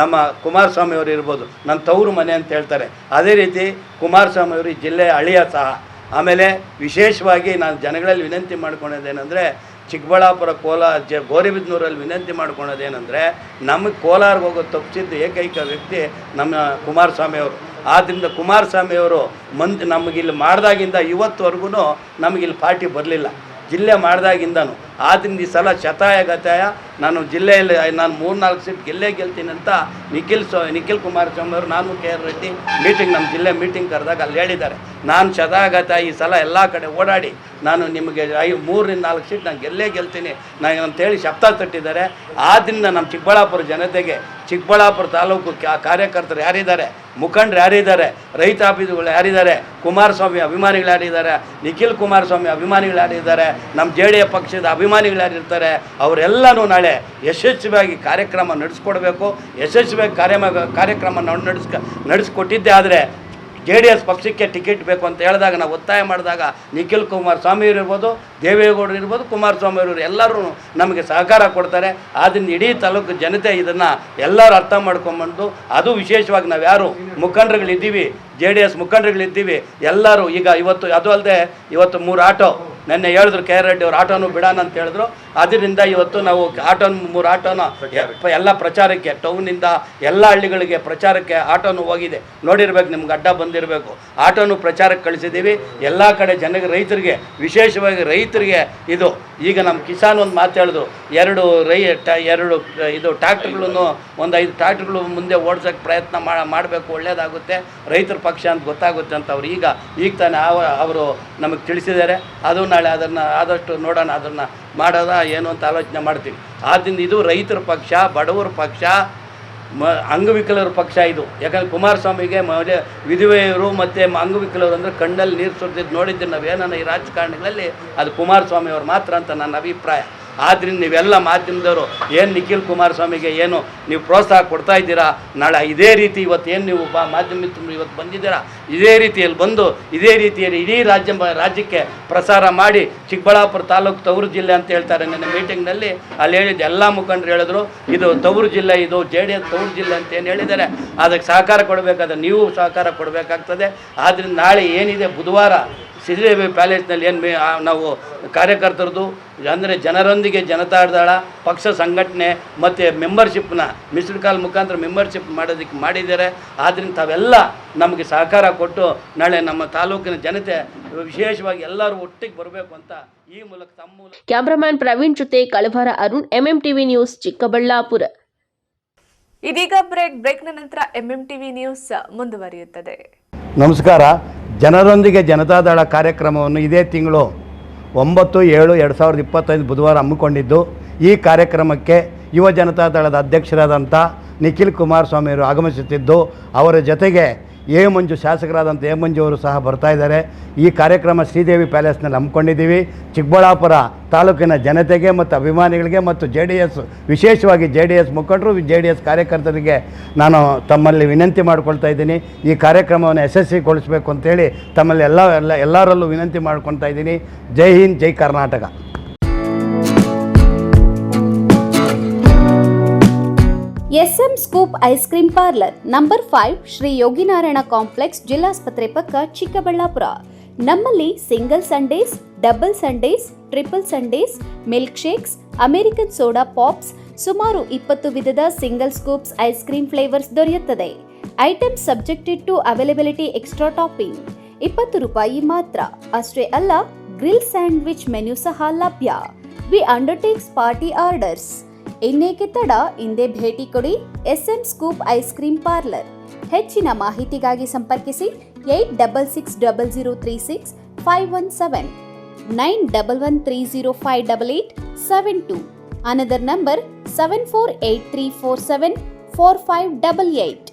ನಮ್ಮ ಕುಮಾರಸ್ವಾಮಿ ಅವರು ಇರ್ಬೋದು, ನನ್ನ ತವರು ಮನೆ ಅಂತ ಹೇಳ್ತಾರೆ. ಅದೇ ರೀತಿ ಕುಮಾರಸ್ವಾಮಿ ಅವರು ಈ ಜಿಲ್ಲೆಯ ಅಳಿಯ ಸಹ. ಆಮೇಲೆ ವಿಶೇಷವಾಗಿ ನಾನು ಜನಗಳಲ್ಲಿ ವಿನಂತಿ ಮಾಡ್ಕೊಳೋದೇನೆಂದರೆ ಚಿಕ್ಕಬಳ್ಳಾಪುರ ಗೋರಿಬಿದ್ನೂರಲ್ಲಿ ವಿನಂತಿ ಮಾಡ್ಕೊಳೋದೇನೆಂದರೆ ನಮಗೆ ಕೋಲಾರ್ಗೆ ಹೋಗೋದು ತಪ್ಪಿಸಿದ್ದು ಏಕೈಕ ವ್ಯಕ್ತಿ ನಮ್ಮ ಕುಮಾರಸ್ವಾಮಿ ಅವರು. ಆದ್ದರಿಂದ ಕುಮಾರಸ್ವಾಮಿ ಅವರು ನಮಗಿಲ್ಲಿ ಮಾಡಿದಾಗಿಂದ ಇವತ್ತುವರೆಗೂ ನಮಗಿಲ್ಲಿ ಪಾರ್ಟಿ ಬರಲಿಲ್ಲ, ಜಿಲ್ಲೆ ಮಾಡಿದಾಗಿಂದನು. ಆದ್ದರಿಂದ ಈ ಸಲ ಶತಾಯ ನಾನು ಜಿಲ್ಲೆಯಲ್ಲಿ ನಾನು 3-4 ಸೀಟ್ ಗೆಲ್ತೀನಿ ಅಂತ ನಿಖಿಲ್ ಕುಮಾರಸ್ವಾಮಿ ಅವರು, ನಾನು KR ರೆಡ್ಡಿ ಮೀಟಿಂಗ್ ನಮ್ಮ ಜಿಲ್ಲೆ ಮೀಟಿಂಗ್ ಕರೆದಾಗ ಅಲ್ಲಿ ಹೇಳಿದ್ದಾರೆ. ನಾನು ಶತಾಯ ಈ ಸಲ ಎಲ್ಲ ಕಡೆ ಓಡಾಡಿ ನಾನು ನಿಮಗೆ 3-4 ಸೀಟ್ ನಾನು ಗೆಲ್ತೀನಿ ಅಂತೇಳಿ ಶಬ್ದ ತಟ್ಟಿದ್ದಾರೆ. ಆದ್ದರಿಂದ ನಮ್ಮ ಚಿಕ್ಕಬಳ್ಳಾಪುರ ಜನತೆಗೆ, ಚಿಕ್ಕಬಳ್ಳಾಪುರ ತಾಲೂಕು ಕಾರ್ಯಕರ್ತರು ಯಾರಿದ್ದಾರೆ, ಮುಖಂಡರು ಯಾರಿದ್ದಾರೆ, ರೈತಾಪಿಗಳು ಯಾರಿದ್ದಾರೆ, ಕುಮಾರಸ್ವಾಮಿ ಅಭಿಮಾನಿಗಳು ಯಾರಿದ್ದಾರೆ, ನಿಖಿಲ್ ಕುಮಾರಸ್ವಾಮಿ ಅಭಿಮಾನಿಗಳು ಯಾರಿದ್ದಾರೆ, ನಮ್ಮ JDS ಪಕ್ಷದ ಅಭಿಮಾನಿಗಳು ಯಾರಿರ್ತಾರೆ, ಅವರೆಲ್ಲನೂ ನಾಳೆ ಯಶಸ್ವಿಯಾಗಿ ಕಾರ್ಯಕ್ರಮ ನಡೆಸ್ಕೊಡ್ಬೇಕು. ಯಶಸ್ವಿಯಾಗಿ ಕಾರ್ಯಕ್ರಮ ನಡೆಸ್ಕೊಟ್ಟಿದ್ದೆ ಆದರೆ JDS ಪಕ್ಷಕ್ಕೆ ಟಿಕೆಟ್ ಬೇಕು ಅಂತ ಹೇಳಿದಾಗ ನಾವು ಒತ್ತಾಯ ಮಾಡಿದಾಗ ನಿಖಿಲ್ ಕುಮಾರಸ್ವಾಮಿ ಇರ್ಬೋದು, ದೇವೇಗೌಡರು ಇರ್ಬೋದು, ಕುಮಾರಸ್ವಾಮಿ ಅವರು ಎಲ್ಲರೂ ನಮಗೆ ಸಹಕಾರ ಕೊಡ್ತಾರೆ. ಆದ್ದರಿಂದ ಇಡೀ ತಾಲೂಕು ಜನತೆ ಇದನ್ನು ಎಲ್ಲರೂ ಅರ್ಥ ಮಾಡ್ಕೊಂಬಂದು, ಅದು ವಿಶೇಷವಾಗಿ ನಾವು ಯಾರು ಮುಖಂಡರುಗಳಿದ್ದೀವಿ, JDS ಮುಖಂಡರುಗಳಿದ್ದೀವಿ ಎಲ್ಲರೂ ಈಗ ಇವತ್ತು, ಅದು ಅಲ್ಲದೆ ಇವತ್ತು 3 ಆಟೋ ನೆನ್ನೆ ಹೇಳಿದ್ರು KR ರೆಡ್ಡಿ ಅವರು ಆಟೋನು ಬಿಡೋಣ ಅಂತ ಹೇಳಿದ್ರು. ಅದರಿಂದ ಇವತ್ತು ನಾವು 3 ಆಟೋನ ಎಲ್ಲ ಪ್ರಚಾರಕ್ಕೆ ಟೌನಿಂದ ಎಲ್ಲ ಹಳ್ಳಿಗಳಿಗೆ ಪ್ರಚಾರಕ್ಕೆ ಆಟೋನು ಹೋಗಿದೆ, ನೋಡಿರ್ಬೇಕು, ನಿಮ್ಗೆ ಅಡ್ಡ ಬಂದಿರಬೇಕು. ಆಟೋನು ಪ್ರಚಾರಕ್ಕೆ ಕಳಿಸಿದ್ದೀವಿ ಎಲ್ಲ ಕಡೆ ಜನರಿಗೆ, ರೈತರಿಗೆ, ವಿಶೇಷವಾಗಿ ರೈತರಿಗೆ ಇದು. ಈಗ ನಮ್ಮ ಕಿಸಾನ್ ಒಂದು ಮಾತು ಹೇಳಿದ್ರು, 2 ಇದು ಟ್ರ್ಯಾಕ್ಟರ್ಗಳನ್ನು, ಒಂದು 5 ಟ್ರ್ಯಾಕ್ಟರ್ಗಳು ಮುಂದೆ ಓಡಿಸೋಕ್ಕೆ ಪ್ರಯತ್ನ ಮಾಡಬೇಕು, ಒಳ್ಳೆಯದಾಗುತ್ತೆ, ರೈತರ ಪಕ್ಷ ಅಂತ ಗೊತ್ತಾಗುತ್ತೆ ಅಂತ ಅವ್ರು ಈಗ ತಾನೇ ಅವರು ನಮಗೆ ತಿಳಿಸಿದ್ದಾರೆ. ಅದು ನಾಳೆ ಅದನ್ನು ಆದಷ್ಟು ನೋಡೋಣ, ಅದನ್ನು ಮಾಡೋದ ಏನು ಅಂತ ಆಲೋಚನೆ ಮಾಡ್ತೀವಿ. ಆದ್ದರಿಂದ ಇದು ರೈತರ ಪಕ್ಷ, ಬಡವರ ಪಕ್ಷ, ಅಂಗವಿಕಲರ ಪಕ್ಷ ಇದು. ಯಾಕಂದರೆ ಕುಮಾರಸ್ವಾಮಿಗೆ ವಿಧವೆಯರು ಮತ್ತು ಅಂಗವಿಕಲರು ಅಂದರೆ ಕಣ್ಣಲ್ಲಿ ನೀರು ಸುರಿದಿದ್ದು ನೋಡಿದ್ದು ನಾವೇನ ಈ ರಾಜಕಾರಣಿಗಳಲ್ಲಿ ಅದು ಕುಮಾರಸ್ವಾಮಿ ಅವರು ಮಾತ್ರ ಅಂತ ನನ್ನ ಅಭಿಪ್ರಾಯ. ಆದ್ದರಿಂದ ನೀವೆಲ್ಲ ಮಾಧ್ಯಮದವರು ಏನು ನಿಖಿಲ್ ಕುಮಾರಸ್ವಾಮಿಗೆ ಏನು ನೀವು ಪ್ರೋತ್ಸಾಹ ಕೊಡ್ತಾ ಇದ್ದೀರಾ, ನಾಳೆ ಇದೇ ರೀತಿ ಇವತ್ತು ಏನು ನೀವು ಮಾಧ್ಯಮ ಮಿತ್ರರು ಇವತ್ತು ಬಂದಿದ್ದೀರಾ, ಇದೇ ರೀತಿಯಲ್ಲಿ ಬಂದು ಇದೇ ರೀತಿಯಲ್ಲಿ ಇಡೀ ರಾಜ್ಯಕ್ಕೆ ಪ್ರಸಾರ ಮಾಡಿ. ಚಿಕ್ಕಬಳ್ಳಾಪುರ ತಾಲೂಕು ತವರು ಜಿಲ್ಲೆ ಅಂತ ಹೇಳ್ತಾರೆ. ನನ್ನ ಮೀಟಿಂಗ್ನಲ್ಲಿ ಅಲ್ಲಿ ಹೇಳಿದ್ದು ಎಲ್ಲ ಮುಖಂಡರು ಹೇಳಿದ್ರು, ಇದು ತವರು ಜಿಲ್ಲೆ, ಇದು JDS ತವರು ಜಿಲ್ಲೆ ಅಂತ ಏನು ಹೇಳಿದ್ದಾರೆ. ಅದಕ್ಕೆ ಸಹಕಾರ ಕೊಡಬೇಕಾದ್ರೆ ನೀವು ಸಹಕಾರ ಕೊಡಬೇಕಾಗ್ತದೆ. ಆದ್ದರಿಂದ ನಾಳೆ ಏನಿದೆ ಬುಧವಾರ ಶ್ರೀದೇವಿ ಪ್ಯಾಲೇಸ್ನಲ್ಲಿ ಏನು ನಾವು ಕಾರ್ಯಕರ್ತರದು ಅಂದರೆ ಜನರೊಂದಿಗೆ ಜನತಾದಳ ಪಕ್ಷ ಸಂಘಟನೆ ಮತ್ತು ಮೆಂಬರ್ಶಿಪ್ನ ಮಿಸ್ಡ್ ಕಾಲ್ ಮುಖಾಂತರ ಮೆಂಬರ್ಶಿಪ್ ಮಾಡಿದ್ದಾರೆ. ಆದ್ದರಿಂದ ತಾವೆಲ್ಲ ನಮಗೆ ಸಹಕಾರ ಕೊಟ್ಟು ನಾಳೆ ನಮ್ಮ ತಾಲೂಕಿನ ಜನತೆ ವಿಶೇಷವಾಗಿ ಎಲ್ಲರೂ ಒಟ್ಟಿಗೆ ಬರಬೇಕು ಅಂತ ಈ ಮೂಲಕ ತಮ್ಮ ಕ್ಯಾಮರಾಮನ್ ಪ್ರವೀಣ್ ಜೊತೆ ಕಳವಾರ ಅರುಣ್, MMTV ನ್ಯೂಸ್, ಚಿಕ್ಕಬಳ್ಳಾಪುರ. ಇದೀಗ ಬ್ರೇಕ್ನ ನಂತರ MMTV ನ್ಯೂಸ್ ಮುಂದುವರಿಯುತ್ತದೆ. ನಮಸ್ಕಾರ. ಜನರೊಂದಿಗೆ ಜನತಾದಳ ಕಾರ್ಯಕ್ರಮವನ್ನು ಇದೇ ತಿಂಗಳು 9/7/2025 ಬುಧವಾರ ಹಮ್ಮಿಕೊಂಡಿದ್ದು, ಈ ಕಾರ್ಯಕ್ರಮಕ್ಕೆ ಯುವ ಜನತಾದಳದ ಅಧ್ಯಕ್ಷರಾದಂಥ ನಿಖಿಲ್ ಕುಮಾರಸ್ವಾಮಿಯವರು ಆಗಮಿಸುತ್ತಿದ್ದು, ಅವರ ಜೊತೆಗೆ ಶಾಸಕರಾದಂಥ ಎ ಮಂಜು ಅವರು ಸಹ ಬರ್ತಾ ಇದ್ದಾರೆ. ಈ ಕಾರ್ಯಕ್ರಮ ಶ್ರೀದೇವಿ ಪ್ಯಾಲೇಸ್ನಲ್ಲಿ ಹಮ್ಮಿಕೊಂಡಿದ್ದೀವಿ. ಚಿಕ್ಕಬಳ್ಳಾಪುರ ತಾಲೂಕಿನ ಜನತೆಗೆ ಮತ್ತು ಅಭಿಮಾನಿಗಳಿಗೆ ಮತ್ತು JDS ವಿಶೇಷವಾಗಿ JDS ಮುಖಂಡರು, JDS ಕಾರ್ಯಕರ್ತರಿಗೆ ನಾನು ತಮ್ಮಲ್ಲಿ ವಿನಂತಿ ಮಾಡಿಕೊಳ್ತಾ ಇದ್ದೀನಿ, ಈ ಕಾರ್ಯಕ್ರಮವನ್ನು ಯಶಸ್ವಿಗೊಳಿಸಬೇಕು ಅಂತೇಳಿ ತಮ್ಮಲ್ಲಿ ಎಲ್ಲರಲ್ಲೂ ವಿನಂತಿ ಮಾಡ್ಕೊಳ್ತಾ ಇದ್ದೀನಿ. Jai Hind, Jai Karnataka. SM scoop ice cream parlour, number 5, Shri Yoginarayana complex, ಜಿಲ್ಲಾಸ್ಪತ್ರೆ ಪಕ್ಕ, ಚಿಕ್ಕಬಳ್ಳಾಪುರ. ನಮ್ಮಲ್ಲಿ single sundaes, double sundaes, triple sundaes, milkshakes, American soda pops, ಸುಮಾರು 20 ವಿಧದ single scoops ice cream flavours ದೊರೆಯುತ್ತದೆ. Items subjected to availability extra topping 20 ರೂಪಾಯಿ ಮಾತ್ರ. ಅಷ್ಟೇ ಅಲ್ಲ, ಗ್ರಿಲ್ ಸ್ಯಾಂಡ್ವಿಚ್ ಮೆನ್ಯೂ ಸಹ ಲಭ್ಯ. We undertakes party orders. ಇನ್ನೇಕೆ ತಡ, ಹಿಂದೆ ಭೇಟಿ ಕೊಡಿ SM scoop ice cream parlour. ಹೆಚ್ಚಿನ ಮಾಹಿತಿಗಾಗಿ ಸಂಪರ್ಕಿಸಿ 811036 517 Another number 7483474588.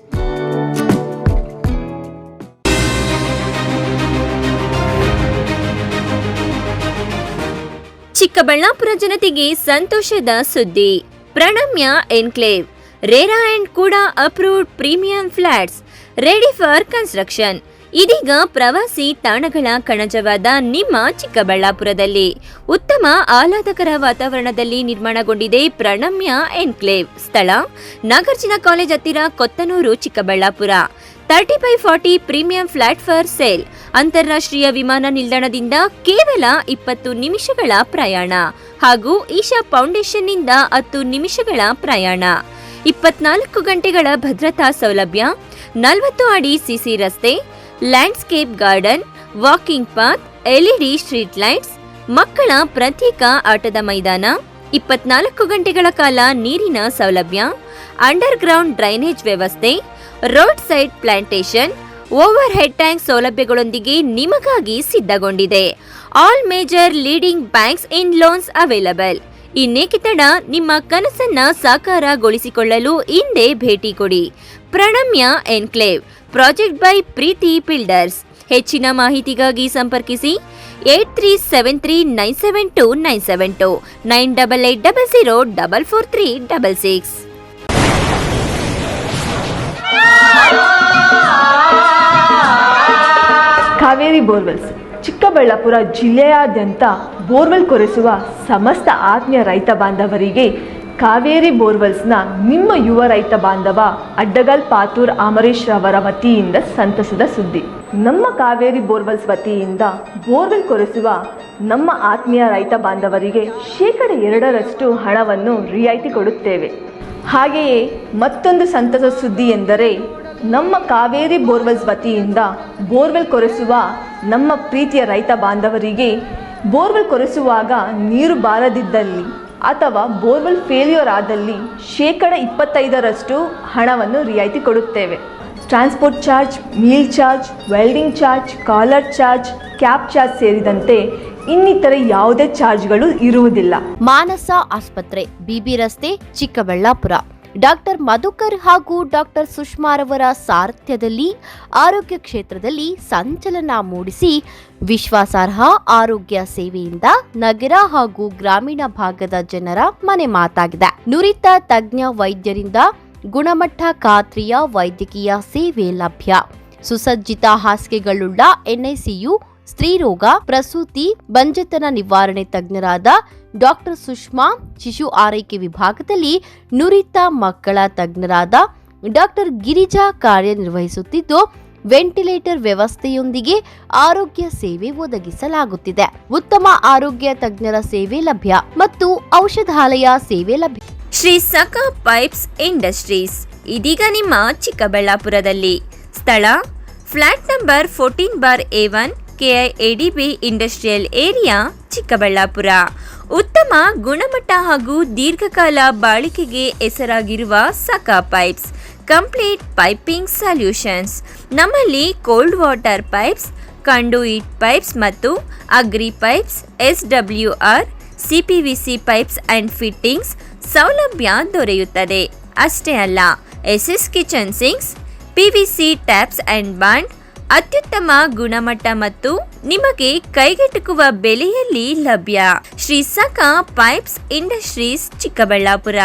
ಚಿಕ್ಕಬಳ್ಳಾಪುರ ಜನತೆಗೆ ಸಂತೋಷದ ಸುದ್ದಿ. ಪ್ರಣಮ್ಯ ಎನ್ಕ್ಲೇವ್ ರೇರಾ ಅಂಡ್ ಕೂಡ approved premium flats ready for construction. ಇದೀಗ ಪ್ರವಾಸಿ ತಾಣಗಳ ಕಣಜವಾದ ನಿಮ್ಮ ಚಿಕ್ಕಬಳ್ಳಾಪುರದಲ್ಲಿ ಉತ್ತಮ ಆಹ್ಲಾದಕರ ವಾತಾವರಣದಲ್ಲಿ ನಿರ್ಮಾಣಗೊಂಡಿದೆ ಪ್ರಣಮ್ಯ ಎನ್ಕ್ಲೇವ್. ಸ್ಥಳ ನಾಗಾರ್ಜುನ ಕಾಲೇಜ್ ಹತ್ತಿರ, Kothanur, Chikkaballapur. 30/40 premium flat for sale. ಅಂತಾರಾಷ್ಟ್ರೀಯ ವಿಮಾನ ನಿಲ್ದಾಣದಿಂದ ಕೇವಲ 20 ನಿಮಿಷಗಳ ಪ್ರಯಾಣ ಹಾಗೂ ಈಶಾ ಫೌಂಡೇಶನ್ನಿಂದ 10 ನಿಮಿಷಗಳ ಪ್ರಯಾಣ. 24 ಗಂಟೆಗಳ ಭದ್ರತಾ ಸೌಲಭ್ಯ, 40 ಅಡಿ ಸಿಸಿ ರಸ್ತೆ, landscape garden, walking path, LED street lights, ಮಕ್ಕಳ ಪ್ರತ್ಯೇಕ ಆಟದ ಮೈದಾನ, 24 ಗಂಟೆಗಳ ಕಾಲ ನೀರಿನ ಸೌಲಭ್ಯ, ಅಂಡರ್ ಗ್ರೌಂಡ್ ಡ್ರೈನೇಜ್ ವ್ಯವಸ್ಥೆ, road side plantation, overhead tank ಸೌಲಭ್ಯಗಳೊಂದಿಗೆ ನಿಮಗಾಗಿ ಸಿದ್ಧಗೊಂಡಿದೆ. All major leading banks in loans available. ಇನ್ನೇಕೆ ತಡ, ನಿಮ್ಮ ಕನಸನ್ನ ಸಾಕಾರಗೊಳಿಸಿಕೊಳ್ಳಲು ಹಿಂದೆ ಭೇಟಿ ಕೊಡಿ Pranamya enclave, project by Preethi builders. ಹೆಚ್ಚಿನ ಮಾಹಿತಿಗಾಗಿ ಸಂಪರ್ಕಿಸಿ 8373972972 9880044366. ಕಾವೇರಿ ಬೋರ್ವೆಲ್ಸ್ ಚಿಕ್ಕಬಳ್ಳಾಪುರ ಜಿಲ್ಲೆಯಾದ್ಯಂತ ಬೋರ್ವೆಲ್ ಕೊರೆಸುವ ಸಮಸ್ತ ಆತ್ಮೀಯ ರೈತ ಬಾಂಧವರಿಗೆ ಕಾವೇರಿ ಬೋರ್ವೆಲ್ಸ್ನ ನಿಮ್ಮ ಯುವ ರೈತ ಬಾಂಧವ ಅಡ್ಡಗಲ್ ಪಾತೂರ್ ಅಮರೀಶ್ ರವರ ವತಿಯಿಂದ ಸಂತಸದ ಸುದ್ದಿ. ನಮ್ಮ ಕಾವೇರಿ ಬೋರ್ವೆಲ್ಸ್ ವತಿಯಿಂದ ಬೋರ್ವೆಲ್ ಕೊರೆಸುವ ನಮ್ಮ ಆತ್ಮೀಯ ರೈತ ಬಾಂಧವರಿಗೆ 2% ಹಣವನ್ನು ರಿಯಾಯಿತಿ ಕೊಡುತ್ತೇವೆ. ಹಾಗೆಯೇ ಮತ್ತೊಂದು ಸಂತಸ ಸುದ್ದಿ ಎಂದರೆ, ನಮ್ಮ ಕಾವೇರಿ ಬೋರ್ವೆಲ್ಸ್ ವತಿಯಿಂದ ಬೋರ್ವೆಲ್ ಕೊರೆಸುವ ನಮ್ಮ ಪ್ರೀತಿಯ ರೈತ ಬಾಂಧವರಿಗೆ ಬೋರ್ವೆಲ್ ಕೊರೆಸುವಾಗ ನೀರು ಬಾರದಿದ್ದಲ್ಲಿ ಅಥವಾ ಬೋರ್ವೆಲ್ ಫೇಲ್ಯೂರ್ ಆದಲ್ಲಿ 25% ಹಣವನ್ನು ರಿಯಾಯಿತಿ ಕೊಡುತ್ತೇವೆ. Transport charge, meal charge, welding charge, collar charge, cab charge ಸೇರಿದಂತೆ ಇನ್ನಿತರೆ ಯಾವುದೇ ಚಾರ್ಜ್ಗಳು ಇರುವುದಿಲ್ಲ. ಮಾನಸ ಆಸ್ಪತ್ರೆ, BB ರಸ್ತೆ, ಚಿಕ್ಕಬಳ್ಳಾಪುರ. ಡಾಕ್ಟರ್ ಮಧುಕರ್ ಹಾಗೂ ಡಾಕ್ಟರ್ ಸುಷ್ಮಾರವರ ಸಾರಥ್ಯದಲ್ಲಿ ಆರೋಗ್ಯ ಕ್ಷೇತ್ರದಲ್ಲಿ ಸಂಚಲನ ಮೂಡಿಸಿ ವಿಶ್ವಾಸಾರ್ಹ ಆರೋಗ್ಯ ಸೇವೆಯಿಂದ ನಗರ ಹಾಗೂ ಗ್ರಾಮೀಣ ಭಾಗದ ಜನರ ಮನೆ ಮಾತಾಗಿದೆ. ನುರಿತ ತಜ್ಞ ವೈದ್ಯರಿಂದ ಗುಣಮಟ್ಟ ಖಾತ್ರಿಯ ವೈದ್ಯಕೀಯ ಸೇವೆ ಲಭ್ಯ. ಸುಸಜ್ಜಿತ ಹಾಸಿಗೆಗಳುಳ್ಳ NICU, ಸ್ತ್ರೀರೋಗ, ಪ್ರಸೂತಿ, ಬಂಜೆತನ ನಿವಾರಣೆ ತಜ್ಞರಾದ ಡಾಕ್ಟರ್ ಸುಷ್ಮಾ, ಶಿಶು ಆರೈಕೆ ವಿಭಾಗದಲ್ಲಿ ನುರಿತ ಮಕ್ಕಳ ತಜ್ಞರಾದ ಡಾಕ್ಟರ್ ಗಿರಿಜಾ ಕಾರ್ಯನಿರ್ವಹಿಸುತ್ತಿದ್ದು, ವೆಂಟಿಲೇಟರ್ ವ್ಯವಸ್ಥೆಯೊಂದಿಗೆ ಆರೋಗ್ಯ ಸೇವೆ ಒದಗಿಸಲಾಗುತ್ತಿದೆ. ಉತ್ತಮ ಆರೋಗ್ಯ ತಜ್ಞರ ಸೇವೆ ಲಭ್ಯ ಮತ್ತು ಔಷಧಾಲಯ ಸೇವೆ ಲಭ್ಯ. ಶ್ರೀ ಸಖಾ ಪೈಪ್ಸ್ ಇಂಡಸ್ಟ್ರೀಸ್ ಇದೀಗ ನಿಮ್ಮ ಚಿಕ್ಕಬಳ್ಳಾಪುರದಲ್ಲಿ. ಸ್ಥಳ flat number 14/A1, KIADB industrial area, Chikkaballapura. ಉತ್ತಮ ಗುಣಮಟ್ಟ ಹಾಗೂ ದೀರ್ಘಕಾಲ ಬಾಳಿಕೆಗೆ ಹೆಸರಾಗಿರುವ Sakha pipes complete piping solutions. ನಮ್ಮಲ್ಲಿ cold water pipes, conduit pipes ಮತ್ತು agri pipes, SWR, CPVC pipes and fittings ಸೌಲಭ್ಯ ದೊರೆಯುತ್ತದೆ. ಅಷ್ಟೇ ಅಲ್ಲ, SS kitchen sinks, PVC taps and bond ಅತ್ಯುತ್ತಮ ಗುಣಮಟ್ಟ ಮತ್ತು ನಿಮಗೆ ಕೈಗೆಟುಕುವ ಬೆಲೆಯಲ್ಲಿ ಲಭ್ಯ. Shri Sakha pipes industries, Chikkaballapura.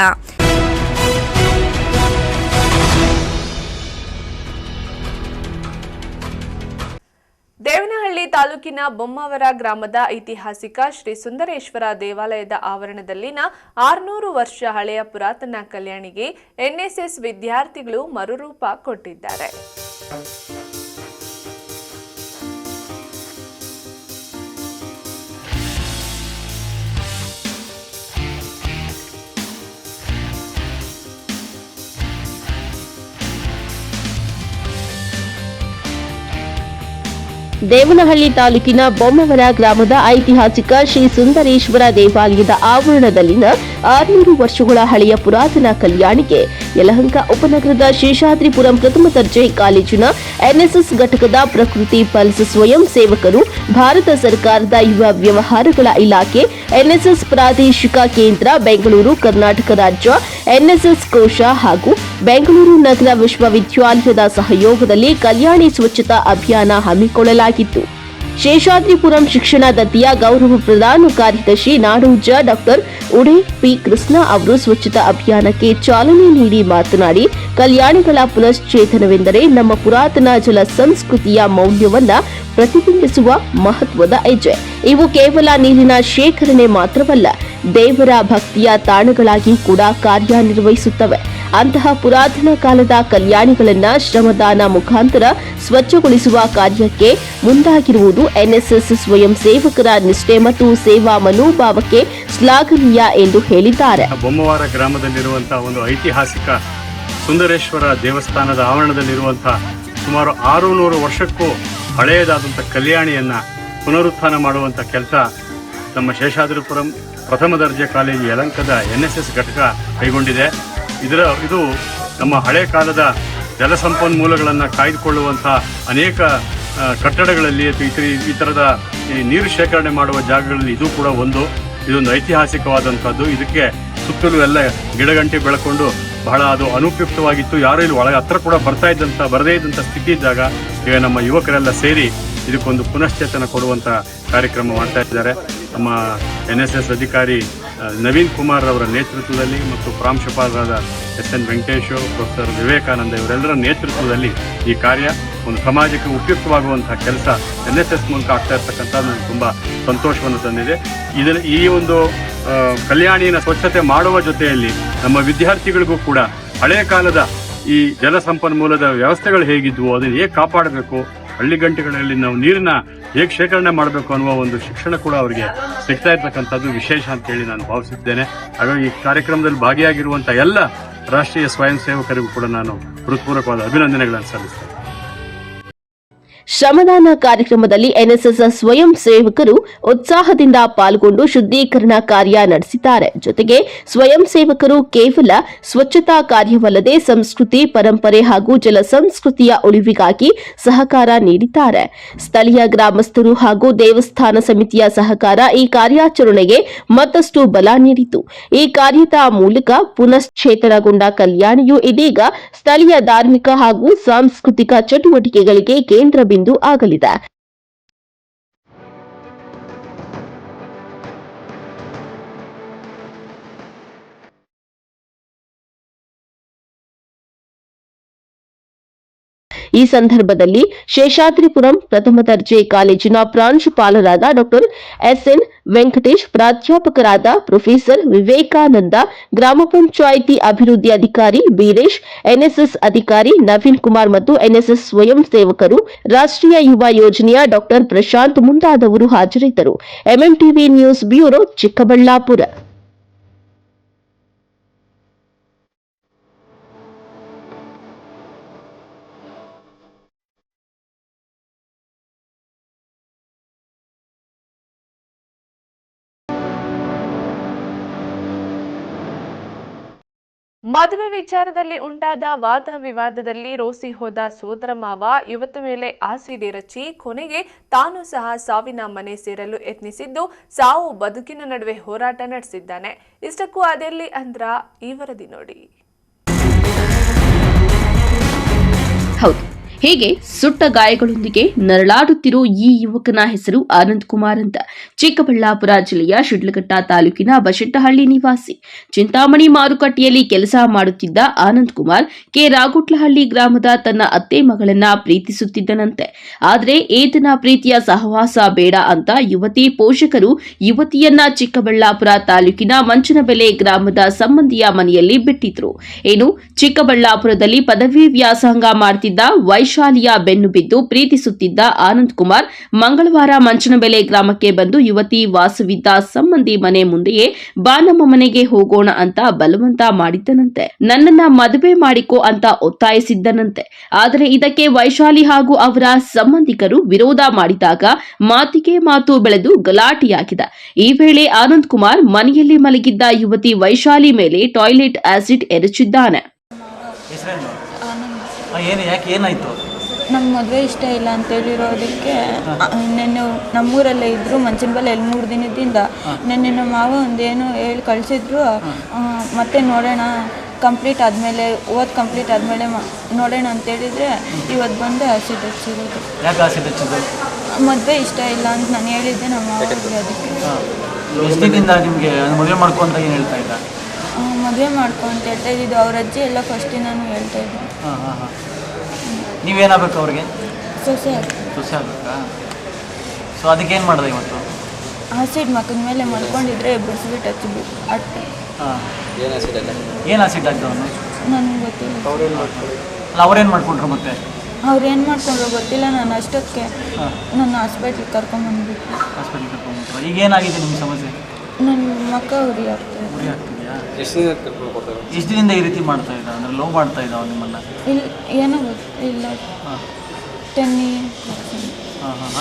ದೇವನಹಳ್ಳಿ ತಾಲೂಕಿನ ಬೊಮ್ಮವರ ಗ್ರಾಮದ ಐತಿಹಾಸಿಕ ಶ್ರೀ ಸುಂದರೇಶ್ವರ ದೇವಾಲಯದ ಆವರಣದಲ್ಲಿನ 600 ವರ್ಷ ಹಳೆಯ ಪುರಾತನ ಕಲ್ಯಾಣಿಗೆ NSS ವಿದ್ಯಾರ್ಥಿಗಳು ಮರುರೂಪ ಕೊಟ್ಟಿದ್ದಾರೆ. ದೇವನಹಳ್ಳಿ ತಾಲೂಕಿನ ಬೊಮ್ಮವರ ಗ್ರಾಮದ ಐತಿಹಾಸಿಕ ಶ್ರೀ ಸುಂದರೇಶ್ವರ ದೇವಾಲಯದ ಆವರಣದಲ್ಲಿನ 600 ವರ್ಷಗಳ ಹಳೆಯ ಪುರಾತನ ಕಲ್ಯಾಣಿಗೆ ಯಲಹಂಕ ಉಪನಗರದ ಶೇಷಾದ್ರಿಪುರಂ ಪ್ರಥಮ ದರ್ಜೆ ಕಾಲೇಜಿನ ಎನ್ಎಸ್ಎಸ್ ಘಟಕದ ಪ್ರಕೃತಿ ಪಲ್ಸ್ ಸ್ವಯಂ ಸೇವಕರು, ಭಾರತ ಸರ್ಕಾರದ ಯುವ ವ್ಯವಹಾರಗಳ ಇಲಾಖೆ, ಎನ್ಎಸ್ಎಸ್ ಪ್ರಾದೇಶಿಕ ಕೇಂದ್ರ ಬೆಂಗಳೂರು, ಕರ್ನಾಟಕ ರಾಜ್ಯ ಎನ್ಎಸ್ಎಸ್ ಕೋಶ ಹಾಗೂ ಬೆಂಗಳೂರು ನಗರ ವಿಶ್ವವಿದ್ಯಾಲಯದ ಸಹಯೋಗದಲ್ಲಿ ಕಲ್ಯಾಣಿ ಸ್ವಚ್ಛತಾ ಅಭಿಯಾನ ಹಮ್ಮಿಕೊಳ್ಳಲಾಗಿತ್ತು. ಶೇಷಾದ್ರಿಪುರಂ ಶಿಕ್ಷಣ ದತ್ತಿಯ ಗೌರವ ಪ್ರಧಾನ ಕಾರ್ಯದರ್ಶಿ ನಾಡೋಜ ಡಾಕ್ಟರ್ ಉಡೇ ಪಿ ಕೃಷ್ಣ ಅವರು ಸ್ವಚ್ಛತಾ ಅಭಿಯಾನಕ್ಕೆ ಚಾಲನೆ ನೀಡಿ ಮಾತನಾಡಿ, ಕಲ್ಯಾಣಿಗಳ ಪುನಶ್ಚೇತನವೆಂದರೆ ನಮ್ಮ ಪುರಾತನ ಜಲ ಸಂಸ್ಕೃತಿಯ ಮೌಲ್ಯವನ್ನ ಪ್ರತಿಬಿಂಬಿಸುವ ಮಹತ್ವದ ಹೆಜ್ಜೆ. ಇವು ಕೇವಲ ನೀರಿನ ಶೇಖರಣೆ ಮಾತ್ರವಲ್ಲ, ದೇವರ ಭಕ್ತಿಯ ತಾಣಗಳಾಗಿ ಕೂಡ ಕಾರ್ಯನಿರ್ವಹಿಸುತ್ತವೆ. ಅಂತಹ ಪುರಾತನ ಕಾಲದ ಕಲ್ಯಾಣಿಗಳನ್ನ ಶ್ರಮದಾನ ಮುಖಾಂತರ ಸ್ವಚ್ಛಗೊಳಿಸುವ ಕಾರ್ಯಕ್ಕೆ ಮುಂದಾಗಿರುವುದು ಎನ್ಎಸ್ಎಸ್ ಸ್ವಯಂ ಸೇವಕರ ನಿಷ್ಠೆ ಮತ್ತು ಸೇವಾ ಮನೋಭಾವಕ್ಕೆ ಶ್ಲಾಘನೀಯ ಎಂದು ಹೇಳಿದ್ದಾರೆ. ಬೊಮ್ಮವಾರ ಗ್ರಾಮದಲ್ಲಿರುವಂತಹ ಒಂದು ಐತಿಹಾಸಿಕ ಸುಂದರೇಶ್ವರ ದೇವಸ್ಥಾನದ ಆವರಣದಲ್ಲಿರುವಂತಹ ಸುಮಾರು 600 ವರ್ಷಕ್ಕೂ ಹಳೆಯದಾದಂಥ ಕಲ್ಯಾಣಿಯನ್ನ ಪುನರುತ್ಥಾನ ಮಾಡುವಂಥ ಕೆಲಸ ನಮ್ಮ ಶೇಷಾದ್ರಿಪುರಂ ಪ್ರಥಮ ದರ್ಜೆ ಕಾಲೇಜು ಯಲಹಂಕದ ಎನ್ಎಸ್ಎಸ್ ಘಟಕ ಕೈಗೊಂಡಿದೆ. ಇದು ನಮ್ಮ ಹಳೆ ಕಾಲದ ಜಲಸಂಪನ್ಮೂಲಗಳನ್ನು ಕಾಯ್ದುಕೊಳ್ಳುವಂತಹ ಅನೇಕ ಕಟ್ಟಡಗಳಲ್ಲಿ ಈ ಥರದ ನೀರು ಶೇಖರಣೆ ಮಾಡುವ ಜಾಗಗಳಲ್ಲಿ ಇದು ಕೂಡ ಇದೊಂದು ಐತಿಹಾಸಿಕವಾದಂಥದ್ದು. ಇದಕ್ಕೆ ಸುತ್ತಲೂ ಎಲ್ಲ ಗಿಡಗಂಟಿ ಬೆಳ್ಕೊಂಡು ಬಹಳ ಅದು ಅನುಪಯುಕ್ತವಾಗಿತ್ತು. ಯಾರು ಇಲ್ಲಿ ಒಳಗೆ ಹತ್ರ ಕೂಡ ಬರದೇ ಇದ್ದಂಥ ಸ್ಥಿತಿ ಇದ್ದಾಗ ಈಗ ನಮ್ಮ ಯುವಕರೆಲ್ಲ ಸೇರಿ ಇದಕ್ಕೊಂದು ಪುನಶ್ಚೇತನ ಕೊಡುವಂಥ ಕಾರ್ಯಕ್ರಮ ಮಾಡ್ತಾ ಇದ್ದಾರೆ. ನಮ್ಮ ಎನ್ಎಸ್ಎಸ್ ಅಧಿಕಾರಿ ನವೀನ್ ಕುಮಾರ್ ಅವರ ನೇತೃತ್ವದಲ್ಲಿ ಮತ್ತು ಪ್ರಾಂಶುಪಾಲರಾದ ಎಸ್.ಎನ್. ವೆಂಕಟೇಶ್, ಪ್ರೊಫೆಸರ್ ವಿವೇಕಾನಂದ ಇವರೆಲ್ಲರ ನೇತೃತ್ವದಲ್ಲಿ ಈ ಕಾರ್ಯ ಒಂದು ಸಮಾಜಕ್ಕೆ ಉಪಯುಕ್ತವಾಗುವಂತಹ ಕೆಲಸ ಎನ್ಎಸ್ಎಸ್ ಮೂಲಕ ಆಗ್ತಾ ಇರ್ತಕ್ಕಂಥದ್ದು ನನಗೆ ತುಂಬ ಸಂತೋಷವನ್ನು ತಂದಿದೆ. ಈ ಒಂದು ಕಲ್ಯಾಣಿನ ಸ್ವಚ್ಛತೆ ಮಾಡುವ ಜೊತೆಯಲ್ಲಿ ನಮ್ಮ ವಿದ್ಯಾರ್ಥಿಗಳಿಗೂ ಕೂಡ ಹಳೆಯ ಕಾಲದ ಈ ಜಲ ಸಂಪನ್ಮೂಲದ ವ್ಯವಸ್ಥೆಗಳು ಹೇಗಿದ್ವು, ಅದನ್ನು ಹೇಗೆ ಕಾಪಾಡಬೇಕು, ಹಳ್ಳಿಗಂಟೆಗಳಲ್ಲಿ ನಾವು ನೀರನ್ನ ಹೇಗೆ ಶೇಖರಣೆ ಮಾಡಬೇಕು ಅನ್ನುವ ಒಂದು ಶಿಕ್ಷಣ ಕೂಡ ಅವರಿಗೆ ಸಿಗ್ತಾ ಇರ್ತಕ್ಕಂಥದ್ದು ವಿಶೇಷ ಅಂತೇಳಿ ನಾನು ಭಾವಿಸಿದ್ದೇನೆ. ಹಾಗಾಗಿ ಈ ಕಾರ್ಯಕ್ರಮದಲ್ಲಿ ಭಾಗಿಯಾಗಿರುವಂಥ ಎಲ್ಲ ರಾಷ್ಟ್ರೀಯ ಸ್ವಯಂ ಸೇವಕರಿಗೂ ಕೂಡ ನಾನು ಹೃತ್ಪೂರ್ವಕವಾದ ಅಭಿನಂದನೆಗಳನ್ನು ಸಲ್ಲಿಸ್ತೇನೆ. ಶ್ರಮದಾನ ಕಾರ್ಯಕ್ರಮದಲ್ಲಿ ಎನ್ಎಸ್ಎಸ್ ಸ್ವಯಂ ಸೇವಕರು ಉತ್ಸಾಹದಿಂದ ಪಾಲ್ಗೊಂಡು ಶುದ್ಧೀಕರಣ ಕಾರ್ಯ ನಡೆಸಿದ್ದಾರೆ. ಜೊತೆಗೆ ಸ್ವಯಂ ಸೇವಕರು ಕೇವಲ ಸ್ವಚ್ಛತಾ ಕಾರ್ಯವಲ್ಲದೆ ಸಂಸ್ಕೃತಿ, ಪರಂಪರೆ ಹಾಗೂ ಜಲ ಸಂಸ್ಕೃತಿಯ ಉಳಿವಿಗಾಗಿ ಸಹಕಾರ ನೀಡಿದ್ದಾರೆ. ಸ್ಥಳೀಯ ಗ್ರಾಮಸ್ಥರು ಹಾಗೂ ದೇವಸ್ಥಾನ ಸಮಿತಿಯ ಸಹಕಾರ ಈ ಕಾರ್ಯಾಚರಣೆಗೆ ಮತ್ತಷ್ಟು ಬಲ ನೀಡಿತು. ಈ ಕಾರ್ಯದ ಮೂಲಕ ಪುನಶ್ಚೇತನಗೊಂಡ ಕಲ್ಯಾಣಿಯು ಇದೀಗ ಸ್ಥಳೀಯ ಧಾರ್ಮಿಕ ಹಾಗೂ ಸಾಂಸ್ಕೃತಿಕ ಚಟುವಟಿಕೆಗಳಿಗೆ ಕೇಂದ್ರ ಬಿಂದು ಆಗಲಿದೆ. ಈ ಸಂದರ್ಭದಲ್ಲಿ ಶೇಷಾದ್ರಿಪುರಂ ಪ್ರಥಮ ದರ್ಜೆ ಕಾಲೇಜಿನ ಪ್ರಾಂಶುಪಾಲರಾದ ಡಾಕ್ಟರ್ ಎಸ್.ಎನ್. ವೆಂಕಟೇಶ್, ಪ್ರಾಧ್ಯಾಪಕರಾದ ಪ್ರೊಫೆಸರ್ ವಿವೇಕಾನಂದ, ಗ್ರಾಮ ಪಂಚಾಯಿತಿ ಅಭಿವೃದ್ಧಿ ಅಧಿಕಾರಿ ಬೀರೇಶ್, ಎನ್ಎಸ್ಎಸ್ ಅಧಿಕಾರಿ ನವೀನ್ ಕುಮಾರ್ ಮತ್ತು ಎನ್ಎಸ್ಎಸ್ ಸ್ವಯಂ ಸೇವಕರು, ರಾಷ್ಟ್ರೀಯ ಯುವ ಯೋಜನೆಯ ಡಾಕ್ಟರ್ ಪ್ರಶಾಂತ್ ಮುಂತಾದವರು ಹಾಜರಿದ್ದರು. MMTV news bureau, Chikkaballapur. ಮದುವೆ ವಿಚಾರದಲ್ಲಿ ಉಂಟಾದ ವಾದ ವಿವಾದದಲ್ಲಿ ರೋಸಿ ಹೋದ ಸೋದರ ಮಾವ ಯುವತಿ ಮೇಲೆ ಆಸಿಡ್ ಎರಚಿ ಕೊನೆಗೆ ತಾನು ಸಹ ಸಾವಿನ ಮನೆ ಸೇರಲು ಯತ್ನಿಸಿದ್ದು, ಸಾವು ಬದುಕಿನ ನಡುವೆ ಹೋರಾಟ ನಡೆಸಿದ್ದಾನೆ. ಇಷ್ಟಕ್ಕೂ ಅದೆಲ್ಲಿ ಅಂದ್ರ ಈ ವರದಿ ನೋಡಿ. ಹೌದು, ಹೀಗೆ ಸುಟ್ಟ ಗಾಯಗಳೊಂದಿಗೆ ನರಳಾಡುತ್ತಿರೋ ಈ ಯುವಕನ ಹೆಸರು ಆನಂದ್ ಕುಮಾರ್ ಅಂತ. ಚಿಕ್ಕಬಳ್ಳಾಪುರ ಜಿಲ್ಲೆಯ ಶಿಡ್ಲಘಟ್ಟ ತಾಲೂಕಿನ ಬಶೆಟ್ಟಹಳ್ಳಿ ನಿವಾಸಿ. ಚಿಂತಾಮಣಿ ಮಾರುಕಟ್ಟೆಯಲ್ಲಿ ಕೆಲಸ ಮಾಡುತ್ತಿದ್ದ ಆನಂದ್ ಕುಮಾರ್ ರಾಗುಟ್ಲಹಳ್ಳಿ ಗ್ರಾಮದ ತನ್ನ ಅತ್ತೆ ಮಗಳನ್ನ ಪ್ರೀತಿಸುತ್ತಿದ್ದನಂತೆ. ಆದರೆ ಈತನ ಪ್ರೀತಿಯ ಸಹವಾಸ ಬೇಡ ಅಂತ ಯುವತಿ ಪೋಷಕರು ಯುವತಿಯನ್ನ ಚಿಕ್ಕಬಳ್ಳಾಪುರ ತಾಲೂಕಿನ ಮಂಚನಬೆಲೆ ಗ್ರಾಮದ ಸಂಬಂಧಿಯ ಮನೆಯಲ್ಲಿ ಬಿಟ್ಟಿದ್ರು. ಚಿಕ್ಕಬಳ್ಳಾಪುರದಲ್ಲಿ ಪದವಿ ವ್ಯಾಸಂಗ ಮಾಡುತ್ತಿದ್ದ ವೈಶಾಲಿಯ ಬೆನ್ನು ಬಿದ್ದು ಪ್ರೀತಿಸುತ್ತಿದ್ದ ಆನಂದ್ ಕುಮಾರ್ ಮಂಗಳವಾರ ಮಂಚನಬೆಲೆ ಗ್ರಾಮಕ್ಕೆ ಬಂದು ಯುವತಿ ವಾಸವಿದ್ದ ಸಂಬಂಧಿ ಮನೆ ಮುಂದೆಯೇ ಬಾನಮ್ಮ ಮನೆಗೆ ಹೋಗೋಣ ಅಂತ ಬಲವಂತ ಮಾಡಿದ್ದನಂತೆ. ನನ್ನನ್ನ ಮದುವೆ ಮಾಡಿಕೋ ಅಂತ ಒತ್ತಾಯಿಸಿದ್ದನಂತೆ. ಆದರೆ ಇದಕ್ಕೆ ವೈಶಾಲಿ ಹಾಗೂ ಅವರ ಸಂಬಂಧಿಕರು ವಿರೋಧ ಮಾಡಿದಾಗ ಮಾತಿಗೆ ಮಾತು ಬೆಳೆದು ಗಲಾಟೆಯಾಗಿದೆ. ಈ ವೇಳೆ ಆನಂದ್ ಕುಮಾರ್ ಮನೆಯಲ್ಲಿ ಮಲಗಿದ್ದ ಯುವತಿ ವೈಶಾಲಿ ಮೇಲೆ ಟಾಯ್ಲೆಟ್ ಆಸಿಡ್ ಎರಚಿದ್ದಾನೆ. ಏನಾಯ್ತು? ನಮ್ಮ ಮದುವೆ ಇಷ್ಟ ಇಲ್ಲ ಅಂತ ಹೇಳಿರೋದಕ್ಕೆ ನೆನ್ನೆ ನಮ್ಮೂರಲ್ಲೇ ಇದ್ದರು ಮಂಚನಬೆಲೆ 3 ದಿನದಿಂದ. ನೆನ್ನೆ ನಮ್ಮ ಮಾವ ಒಂದೇನೋ ಹೇಳಿ ಕಳಿಸಿದ್ರು. ಮತ್ತೆ ನೋಡೋಣ ಕಂಪ್ಲೀಟ್ ಆದಮೇಲೆ ಕಂಪ್ಲೀಟ್ ಆದಮೇಲೆ ನೋಡೋಣ ಅಂತೇಳಿದರೆ ಇವತ್ತು ಬಂದು ಆಸಿಡ್ ಹಚ್ಚಿರೋದು. ಯಾಕೆ ಆಸಿಡ್ ಹಚ್ಚಿದ್ದು? ಮದುವೆ ಇಷ್ಟ ಇಲ್ಲ ಅಂತ ನಾನು ಹೇಳಿದ್ದೆ ನಮ್ಮ ಮಾವರಿಗೆ. ಅದಕ್ಕೆ ಎಷ್ಟು ದಿನದಿಂದ ನಿಮಗೆ ಮದುವೆ ಮಾಡ್ಕೊ ಅಂತ ಏನು ಹೇಳ್ತಾ ಇದ್ದ? ಮದುವೆ ಮಾಡ್ಕೊ ಅಂತ ಹೇಳ್ತಾ ಇದ್ದಿದ್ದು. ಅವ್ರ ಅಜ್ಜಿ ಎಲ್ಲ ಫಸ್ಟಿಂದಾನು ಹೇಳ್ತಾ ಇದ್ರು. ನೀವೇನಾಗಬೇಕು ಅವ್ರಿಗೆ? ಸೊಸೆ ಆಗಬೇಕಾ? ಸೊ ಅದಕ್ಕೇನು ಮಾಡಿದೆ ಇವತ್ತು? ಆಸಿಡ್ ಮಕ್ಕದ ಮೇಲೆ ಮಲ್ಕೊಂಡಿದ್ರೆ ಬಿಡಿಸ್ಬಿಟ್ಟು ಹಚ್ಚಿಬಿಟ್ಟು ಅಟ್ಟೆ. ಏನು ಆಸಿಡ್ ಆಗ್ತವನು? ನನಗೆ ಗೊತ್ತಿಲ್ಲ. ಅಲ್ಲ ಅವ್ರೇನು ಮಾಡ್ಕೊಂಡ್ರು ಮತ್ತೆ? ಅವ್ರು ಏನು ಮಾಡ್ಕೊಂಡ್ರು ಗೊತ್ತಿಲ್ಲ. ನಾನು ಅಷ್ಟಕ್ಕೆ ನನ್ನ ಹಾಸ್ಪಿಟ್ಲಿಗೆ ಕರ್ಕೊಂಬಂದ್ಬಿಟ್ಟು. ಹಾಸ್ಪಿಟ್ಲಿಗೆ ಕರ್ಕೊಂಡ್ಬಿಟ್ರು. ಈಗ ಏನಾಗಿದೆ ನಿಮ್ಮ ಸಮಸ್ಯೆ? ನನ್ನ ಮಕ್ಕ ಉರಿ ಆಗ್ತದೆ. ಉರಿ ಆಗ್ತಿದೆಯಾ? ಎಷ್ಟು ದಿನದಿಂದ ಈ ರೀತಿ ಮಾಡ್ತಾ ಇದ್ದ? ಅಂದರೆ ಲವ್ ಮಾಡ್ತಾ ಇದ್ದಾವ ನಿಮ್ಮನ್ನ? ಇಲ್ಲ, ಏನೋ ಗೊತ್ತಿಲ್ಲ. 10 years.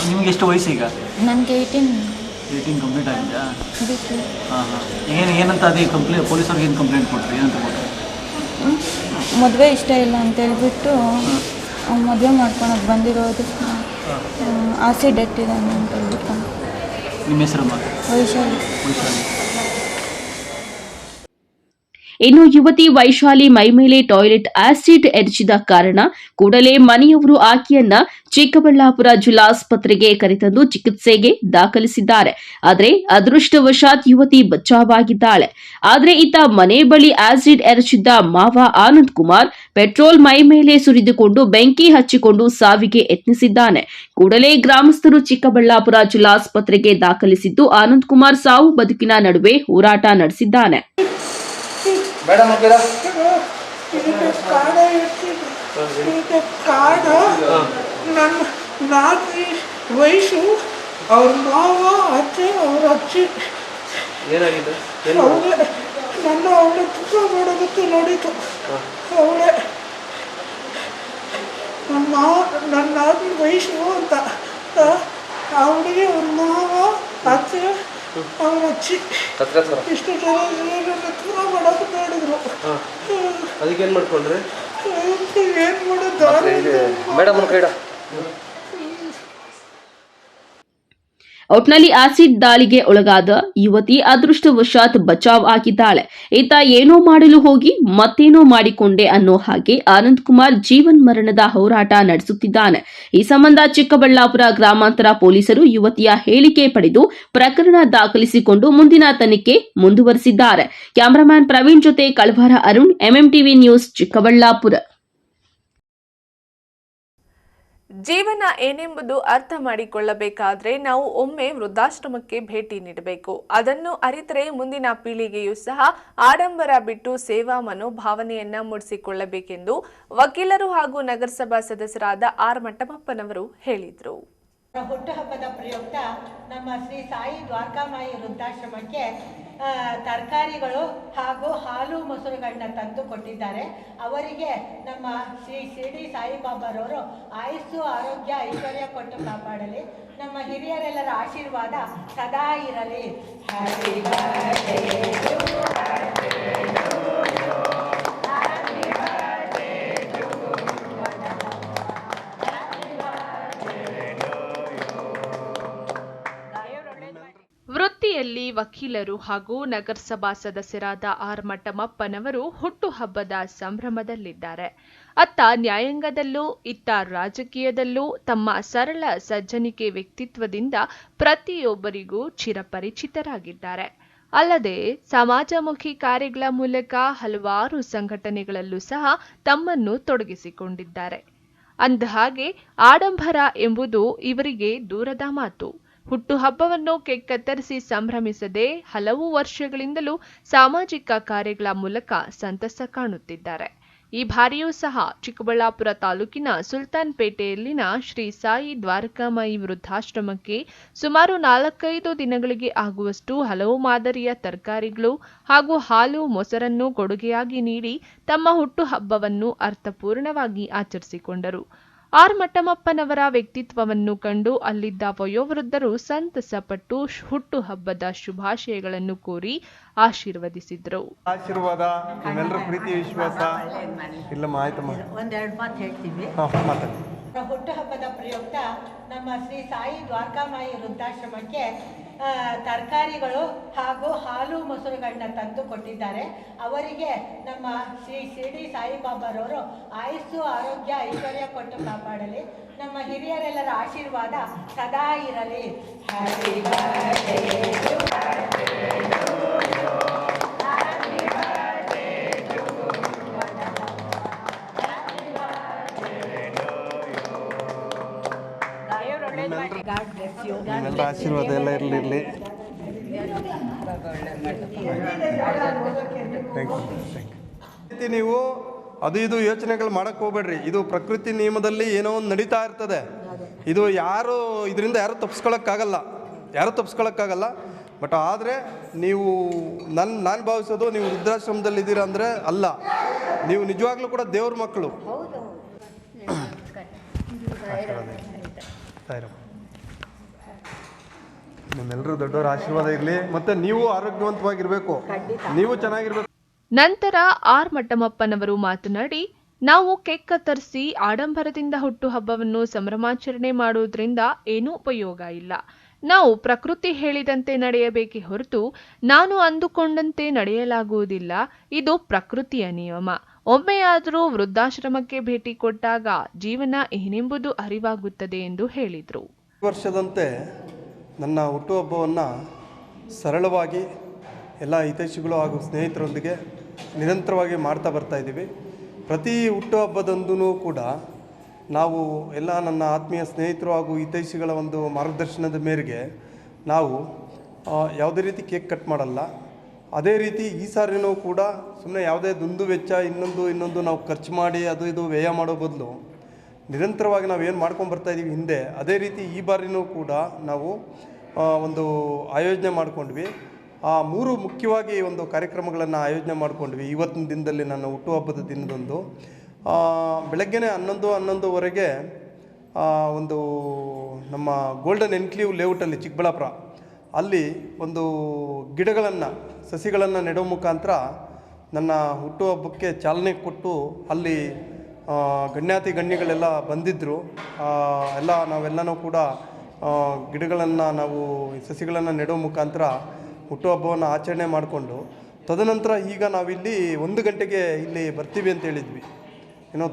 ನಿಮ್ಗೆ ಎಷ್ಟು ವಯಸ್ಸು ಈಗ? ನನಗೆ 18 ಕಂಪ್ಲೀಟ್ ಆಗಿದೆಯಾ? ಇದಕ್ಕೆ ಏನಂತ ಅದೇ ಪೊಲೀಸವ್ರಿಗೆ ಏನು ಕಂಪ್ಲೇಂಟ್ ಕೊಟ್ಟರು? ಏನಂತ ಕೊಟ್ಟರು? ಮದುವೆ ಇಷ್ಟ ಇಲ್ಲ ಅಂತ ಹೇಳ್ಬಿಟ್ಟು ಮದುವೆ ಮಾಡ್ಕೊಳಕ್ಕೆ ಬಂದಿರೋದು. ಆಸಿಡ್ ಎಟ್ಟಿದ್ದಾನೆ ಅಂತ ಹೇಳ್ಬಿಟ್ಟು. ನಿಮ್ಮ ಹೆಸರಮ್ಮ? ವೈಶಾಲಿ. ಇನ್ನು ಯುವತಿ ವೈಶಾಲಿ ಮೈಮೇಲೆ ಟಾಯ್ಲೆಟ್ ಆಸಿಡ್ ಎರಚಿದ ಕಾರಣ ಕೂಡಲೇ ಮನೆಯವರು ಆಕೆಯನ್ನ ಚಿಕ್ಕಬಳ್ಳಾಪುರ ಜಿಲ್ಲಾಸ್ಪತ್ರೆಗೆ ಕರೆತಂದು ಚಿಕಿತ್ಸೆಗೆ ದಾಖಲಿಸಿದ್ದಾರೆ. ಆದರೆ ಅದೃಷ್ಟವಶಾತ್ ಯುವತಿ ಬಚಾವಾಗಿದ್ದಾಳೆ. ಆದರೆ ಇತ್ತ ಮನೆ ಬಳಿ ಆಸಿಡ್ ಎರಚಿದ್ದ ಮಾವ ಆನಂದ್ ಕುಮಾರ್ ಪೆಟ್ರೋಲ್ ಮೈ ಮೇಲೆ ಸುರಿದುಕೊಂಡು ಬೆಂಕಿ ಹಚ್ಚಿಕೊಂಡು ಸಾವಿಗೆ ಯತ್ನಿಸಿದ್ದಾನೆ. ಕೂಡಲೇ ಗ್ರಾಮಸ್ಥರು ಚಿಕ್ಕಬಳ್ಳಾಪುರ ಜಿಲ್ಲಾಸ್ಪತ್ರೆಗೆ ದಾಖಲಿಸಿದ್ದು ಆನಂದ್ ಕುಮಾರ್ ಸಾವು ಬದುಕಿನ ನಡುವೆ ಹೋರಾಟ ನಡೆಸಿದ್ದಾನೆ. ನನ್ನ 4 ವಯಸ್ಸು ಅವ್ರ ಮಾವ ಅತ್ತೆ ಅವ್ರ ಅಜ್ಜಿ ಏನಾಗಿದೆ? ಅವಳೆ ತುಪ್ಪ ಮಾಡೋದಕ್ಕೆ ನೋಡಿತು. ಅವಳೆ ನನ್ನ 4 ವಯಸ್ಸು ಅಂತ ಅವಳಿಗೆ ಅವ್ರ ಮಾವ ಅತ್ತೆ ಅವ್ರ ಅಜ್ಜಿ ಇಷ್ಟು ಜನ ತುಪ್ಪ ಮಾಡೋಕೆ ನೋಡಿದ್ರು. ಅದಕ್ಕೇನು ಮಾಡ್ಕೊಂಡ್ರಿ? ಏನು ಮಾಡೋದು? ಮೇಡಮ್ ಕೈಡ ಒಟ್ನಲ್ಲಿ ಆಸಿಡ್ ದಾಳಿಗೆ ಒಳಗಾದ ಯುವತಿ ಅದೃಷ್ಟವಶಾತ್ ಬಚಾವ್ ಆಗಿದ್ದಾಳೆ. ಈತ ಏನೋ ಮಾಡಲು ಹೋಗಿ ಮತ್ತೇನೋ ಮಾಡಿಕೊಂಡೆ ಅನ್ನೋ ಹಾಗೆ ಆನಂದ್ ಕುಮಾರ್ ಜೀವನ್ ಮರಣದ ಹೋರಾಟ ನಡೆಸುತ್ತಿದ್ದಾನೆ. ಈ ಸಂಬಂಧ ಚಿಕ್ಕಬಳ್ಳಾಪುರ ಗ್ರಾಮಾಂತರ ಪೊಲೀಸರು ಯುವತಿಯ ಹೇಳಿಕೆ ಪಡೆದು ಪ್ರಕರಣ ದಾಖಲಿಸಿಕೊಂಡು ಮುಂದಿನ ತನಿಖೆ ಮುಂದುವರೆಸಿದ್ದಾರೆ. ಕ್ಯಾಮರಾಮ್ಯಾನ್ ಪ್ರವೀಣ್ ಜೊತೆ ಕಳವಾರ ಅರುಣ್, ಎಂಎಂಟಿವಿ ನ್ಯೂಸ್, ಚಿಕ್ಕಬಳ್ಳಾಪುರ. ಜೀವನ ಏನೆಂಬುದು ಅರ್ಥ ಮಾಡಿಕೊಳ್ಳಬೇಕಾದ್ರೆ ನಾವು ಒಮ್ಮೆ ವೃದ್ಧಾಶ್ರಮಕ್ಕೆ ಭೇಟಿ ನೀಡಬೇಕು. ಅದನ್ನು ಅರಿತರೆ ಮುಂದಿನ ಪೀಳಿಗೆಯೂ ಸಹ ಆಡಂಬರ ಬಿಟ್ಟು ಸೇವಾ ಮನೋಭಾವನೆಯನ್ನ ಮೂಡಿಸಿಕೊಳ್ಳಬೇಕೆಂದು ವಕೀಲರು ಹಾಗೂ ನಗರಸಭಾ ಸದಸ್ಯರಾದ ಆರ್ ಮಟ್ಟಮಪ್ಪನವರು ಹೇಳಿದರು. ಹುಟ್ಟುಹಬ್ಬದ ಪ್ರಯುಕ್ತ ನಮ್ಮ ಶ್ರೀ ಸಾಯಿ ದ್ವಾರಕಾಮಾಯಿ ವೃದ್ಧಾಶ್ರಮಕ್ಕೆ ತರಕಾರಿಗಳು ಹಾಗೂ ಹಾಲು ಮೊಸರುಗಳನ್ನ ತಂದು ಕೊಟ್ಟಿದ್ದಾರೆ. ಅವರಿಗೆ ನಮ್ಮ ಶ್ರೀ ಶಿರಡಿ ಸಾಯಿಬಾಬಾರವರು ಆಯುಸ್ಸು ಆರೋಗ್ಯ ಐಶ್ವರ್ಯ ಕೊಟ್ಟು ಕಾಪಾಡಲಿ. ನಮ್ಮ ಹಿರಿಯರೆಲ್ಲರ ಆಶೀರ್ವಾದ ಸದಾ ಇರಲಿ. Happy birthday to you. ವೃತ್ತಿಯಲ್ಲಿ ವಕೀಲರು ಹಾಗೂ ನಗರಸಭಾ ಸದಸ್ಯರಾದ ಆರ್ ಮಟ್ಟಮಪ್ಪನವರು ಹುಟ್ಟುಹಬ್ಬದ ಸಂಭ್ರಮದಲ್ಲಿದ್ದಾರೆ. ಅತ್ತ ನ್ಯಾಯಾಂಗದಲ್ಲೂ ಇತ್ತ ರಾಜಕೀಯದಲ್ಲೂ ತಮ್ಮ ಸರಳ ಸಜ್ಜನಿಕೆ ವ್ಯಕ್ತಿತ್ವದಿಂದ ಪ್ರತಿಯೊಬ್ಬರಿಗೂ ಚಿರಪರಿಚಿತರಾಗಿದ್ದಾರೆ. ಅಲ್ಲದೆ ಸಮಾಜಮುಖಿ ಕಾರ್ಯಗಳ ಮೂಲಕ ಹಲವಾರು ಸಂಘಟನೆಗಳಲ್ಲೂ ಸಹ ತಮ್ಮನ್ನು ತೊಡಗಿಸಿಕೊಂಡಿದ್ದಾರೆ. ಅಂದಹಾಗೆ ಆಡಂಬರ ಎಂಬುದು ಇವರಿಗೆ ದೂರದ ಮಾತು. ಹುಟ್ಟುಹಬ್ಬವನ್ನು ಕೇಕ್ ಕತ್ತರಿಸಿ ಸಂಭ್ರಮಿಸದೆ ಹಲವು ವರ್ಷಗಳಿಂದಲೂ ಸಾಮಾಜಿಕ ಕಾರ್ಯಗಳ ಮೂಲಕ ಸಂತಸ ಕಾಣುತ್ತಿದ್ದಾರೆ. ಈ ಬಾರಿಯೂ ಸಹ ಚಿಕ್ಕಬಳ್ಳಾಪುರ ತಾಲೂಕಿನ ಸುಲ್ತಾನ್ಪೇಟೆಯಲ್ಲಿನ ಶ್ರೀ ಸಾಯಿ ದ್ವಾರಕಾಮಾಯಿ ವೃದ್ಧಾಶ್ರಮಕ್ಕೆ ಸುಮಾರು 4-5 ದಿನಗಳಿಗೆ ಆಗುವಷ್ಟು ಹಲವು ಮಾದರಿಯ ತರಕಾರಿಗಳು ಹಾಗೂ ಹಾಲು ಮೊಸರನ್ನು ಕೊಡುಗೆಯಾಗಿ ನೀಡಿ ತಮ್ಮ ಹುಟ್ಟುಹಬ್ಬವನ್ನು ಅರ್ಥಪೂರ್ಣವಾಗಿ ಆಚರಿಸಿಕೊಂಡರು. ಆರ್ ಮಟ್ಟಮಪ್ಪನವರ ವ್ಯಕ್ತಿತ್ವವನ್ನು ಕಂಡು ಅಲ್ಲಿದ್ದ ವಯೋವೃದ್ಧರು ಸಂತಸಪಟ್ಟು ಹುಟ್ಟುಹಬ್ಬದ ಶುಭಾಶಯಗಳನ್ನು ಕೋರಿ ಆಶೀರ್ವದಿಸಿದರು. ಆಶೀರ್ವಾದ, ನಿಮ್ಮೆಲ್ಲರ ಪ್ರೀತಿ ವಿಶ್ವಾಸ. ಇಲ್ಲಮ್ಮ ಆಯ್ತಮ್ಮ, ಒಂದೆರಡು ಮಾತು ಹೇಳ್ತೀವಿ. ಮಾತಾಡಿ. ಹುಟ್ಟುಹಬ್ಬದ ಪ್ರಯುಕ್ತ ನಮ್ಮ ಶ್ರೀ ಸಾಯಿ ದ್ವಾರಕಾಮಾಯಿ ವೃದ್ಧಾಶ್ರಮಕ್ಕೆ ತರಕಾರಿಗಳು ಹಾಗೂ ಹಾಲು ಮೊಸರುಗಳನ್ನ ತಂದು ಕೊಟ್ಟಿದ್ದಾರೆ. ಅವರಿಗೆ ನಮ್ಮ ಶ್ರೀ ಶಿರಡಿ ಸಾಯಿಬಾಬಾರವರು ಆಯುಸ್ಸು ಆರೋಗ್ಯ ಐಶ್ವರ್ಯ ಕೊಟ್ಟು ಕಾಪಾಡಲಿ. ನಮ್ಮ ಹಿರಿಯರೆಲ್ಲರ ಆಶೀರ್ವಾದ ಸದಾ ಇರಲಿ. ಹ್ಯಾಪಿ ಬರ್ತ್ಡೇ ಟು ನಿಮ್ಮೆಲ್ಲರ ಆಶೀರ್ವಾದ ಎಲ್ಲ ಇರಲಿ. ನೀವು ಅದು ಇದು ಯೋಚನೆಗಳು ಮಾಡಕ್ಕೆ ಹೋಗ್ಬೇಡ್ರಿ. ಇದು ಪ್ರಕೃತಿ ನಿಯಮದಲ್ಲಿ ಏನೋ ಒಂದು ನಡೀತಾ ಇರ್ತದೆ. ಇದು ಇದರಿಂದ ಯಾರು ತಪ್ಪಿಸ್ಕೊಳಕ್ಕಾಗಲ್ಲ. ಬಟ್ ಆದರೆ ನೀವು ನಾನು ಭಾವಿಸೋದು ನೀವು ವೃದ್ಧಾಶ್ರಮದಲ್ಲಿ ಇದ್ದೀರಾ ಅಂದರೆ ಅಲ್ಲ, ನೀವು ನಿಜವಾಗ್ಲೂ ಕೂಡ ದೇವ್ರ ಮಕ್ಕಳು. ನಿಮ್ಮೆಲ್ಲರೂ ದೊಡ್ಡವರ ಆಶೀರ್ವಾದ ಇರಲಿ. ಮತ್ತೆ ನೀವು ಆರೋಗ್ಯವಂತವಾಗಿರಬೇಕು, ನೀವು ಚೆನ್ನಾಗಿರ್ಬೇಕು. ನಂತರ ಆರ್ ಮಟ್ಟಮಪ್ಪನವರು ಮಾತನಾಡಿ, ನಾವು ಕೇಕ್ ಕತ್ತರಿಸಿ ಆಡಂಬರದಿಂದ ಹುಟ್ಟುಹಬ್ಬವನ್ನು ಸಂಭ್ರಮಾಚರಣೆ ಮಾಡುವುದರಿಂದ ಏನೂ ಉಪಯೋಗ ಇಲ್ಲ. ನಾವು ಪ್ರಕೃತಿ ಹೇಳಿದಂತೆ ನಡೆಯಬೇಕೇ ಹೊರತು ನಾನು ಅಂದುಕೊಂಡಂತೆ ನಡೆಯಲಾಗುವುದಿಲ್ಲ. ಇದು ಪ್ರಕೃತಿಯ ನಿಯಮ. ಒಮ್ಮೆಯಾದರೂ ವೃದ್ಧಾಶ್ರಮಕ್ಕೆ ಭೇಟಿ ಕೊಟ್ಟಾಗ ಜೀವನ ಏನೆಂಬುದು ಅರಿವಾಗುತ್ತದೆ ಎಂದು ಹೇಳಿದರು. ವರ್ಷದಂತೆ ನನ್ನ ಹುಟ್ಟುಹಬ್ಬವನ್ನು ಸರಳವಾಗಿ ಎಲ್ಲ ಹಿತೈಷಿಗಳು ಹಾಗೂ ಸ್ನೇಹಿತರೊಂದಿಗೆ ನಿರಂತರವಾಗಿ ಮಾಡ್ತಾ ಬರ್ತಾ ಇದ್ದೀವಿ. ಪ್ರತಿ ಹುಟ್ಟುಹಬ್ಬದಂದೂ ಕೂಡ ನಾವು ಎಲ್ಲ ನನ್ನ ಆತ್ಮೀಯ ಸ್ನೇಹಿತರು ಹಾಗೂ ಹಿತೈಷಿಗಳ ಒಂದು ಮಾರ್ಗದರ್ಶನದ ಮೇರೆಗೆ ನಾವು ಯಾವುದೇ ರೀತಿ ಕೇಕ್ ಕಟ್ ಮಾಡಲ್ಲ. ಅದೇ ರೀತಿ ಈ ಸಾರಿನೂ ಕೂಡ ಸುಮ್ಮನೆ ಯಾವುದೇ ದುಂದು ವೆಚ್ಚ ಇನ್ನೊಂದು ನಾವು ಖರ್ಚು ಮಾಡಿ ಅದು ಇದು ವ್ಯಯ ಮಾಡೋ ಬದಲು ನಿರಂತರವಾಗಿ ನಾವು ಏನು ಮಾಡ್ಕೊಂಡು ಬರ್ತಾಯಿದ್ದೀವಿ ಹಿಂದೆ, ಅದೇ ರೀತಿ ಈ ಬಾರಿನೂ ಕೂಡ ನಾವು ಒಂದು ಆಯೋಜನೆ ಮಾಡ್ಕೊಂಡ್ವಿ. 3 ಮುಖ್ಯವಾಗಿ ಒಂದು ಕಾರ್ಯಕ್ರಮಗಳನ್ನು ಆಯೋಜನೆ ಮಾಡ್ಕೊಂಡ್ವಿ. ಇವತ್ತಿನ ದಿನದಲ್ಲಿ ನನ್ನ ಹುಟ್ಟುಹಬ್ಬದ ದಿನದಂದು ಬೆಳಗ್ಗೆನೇ 11:11ವರೆಗೆ ಒಂದು ನಮ್ಮ ಗೋಲ್ಡನ್ ಎನ್ಕ್ಲೇವ್ ಲೇಔಟಲ್ಲಿ ಚಿಕ್ಕಬಳ್ಳಾಪುರ ಅಲ್ಲಿ ಒಂದು ಸಸಿಗಳನ್ನು ನೆಡೋ ಮುಖಾಂತರ ನನ್ನ ಹುಟ್ಟುಹಬ್ಬಕ್ಕೆ ಚಾಲನೆ ಕೊಟ್ಟು ಅಲ್ಲಿ ಗಣ್ಯಗಣ್ಯಗಳೆಲ್ಲ ಬಂದಿದ್ದರು. ನಾವೆಲ್ಲನೂ ಕೂಡ ಸಸಿಗಳನ್ನು ನೆಡೋ ಮುಖಾಂತರ ಹುಟ್ಟುಹಬ್ಬವನ್ನು ಆಚರಣೆ ಮಾಡಿಕೊಂಡು ತದನಂತರ ಈಗ ನಾವಿಲ್ಲಿ 1 ಗಂಟೆಗೆ ಇಲ್ಲಿ ಬರ್ತೀವಿ ಅಂತ ಹೇಳಿದ್ವಿ.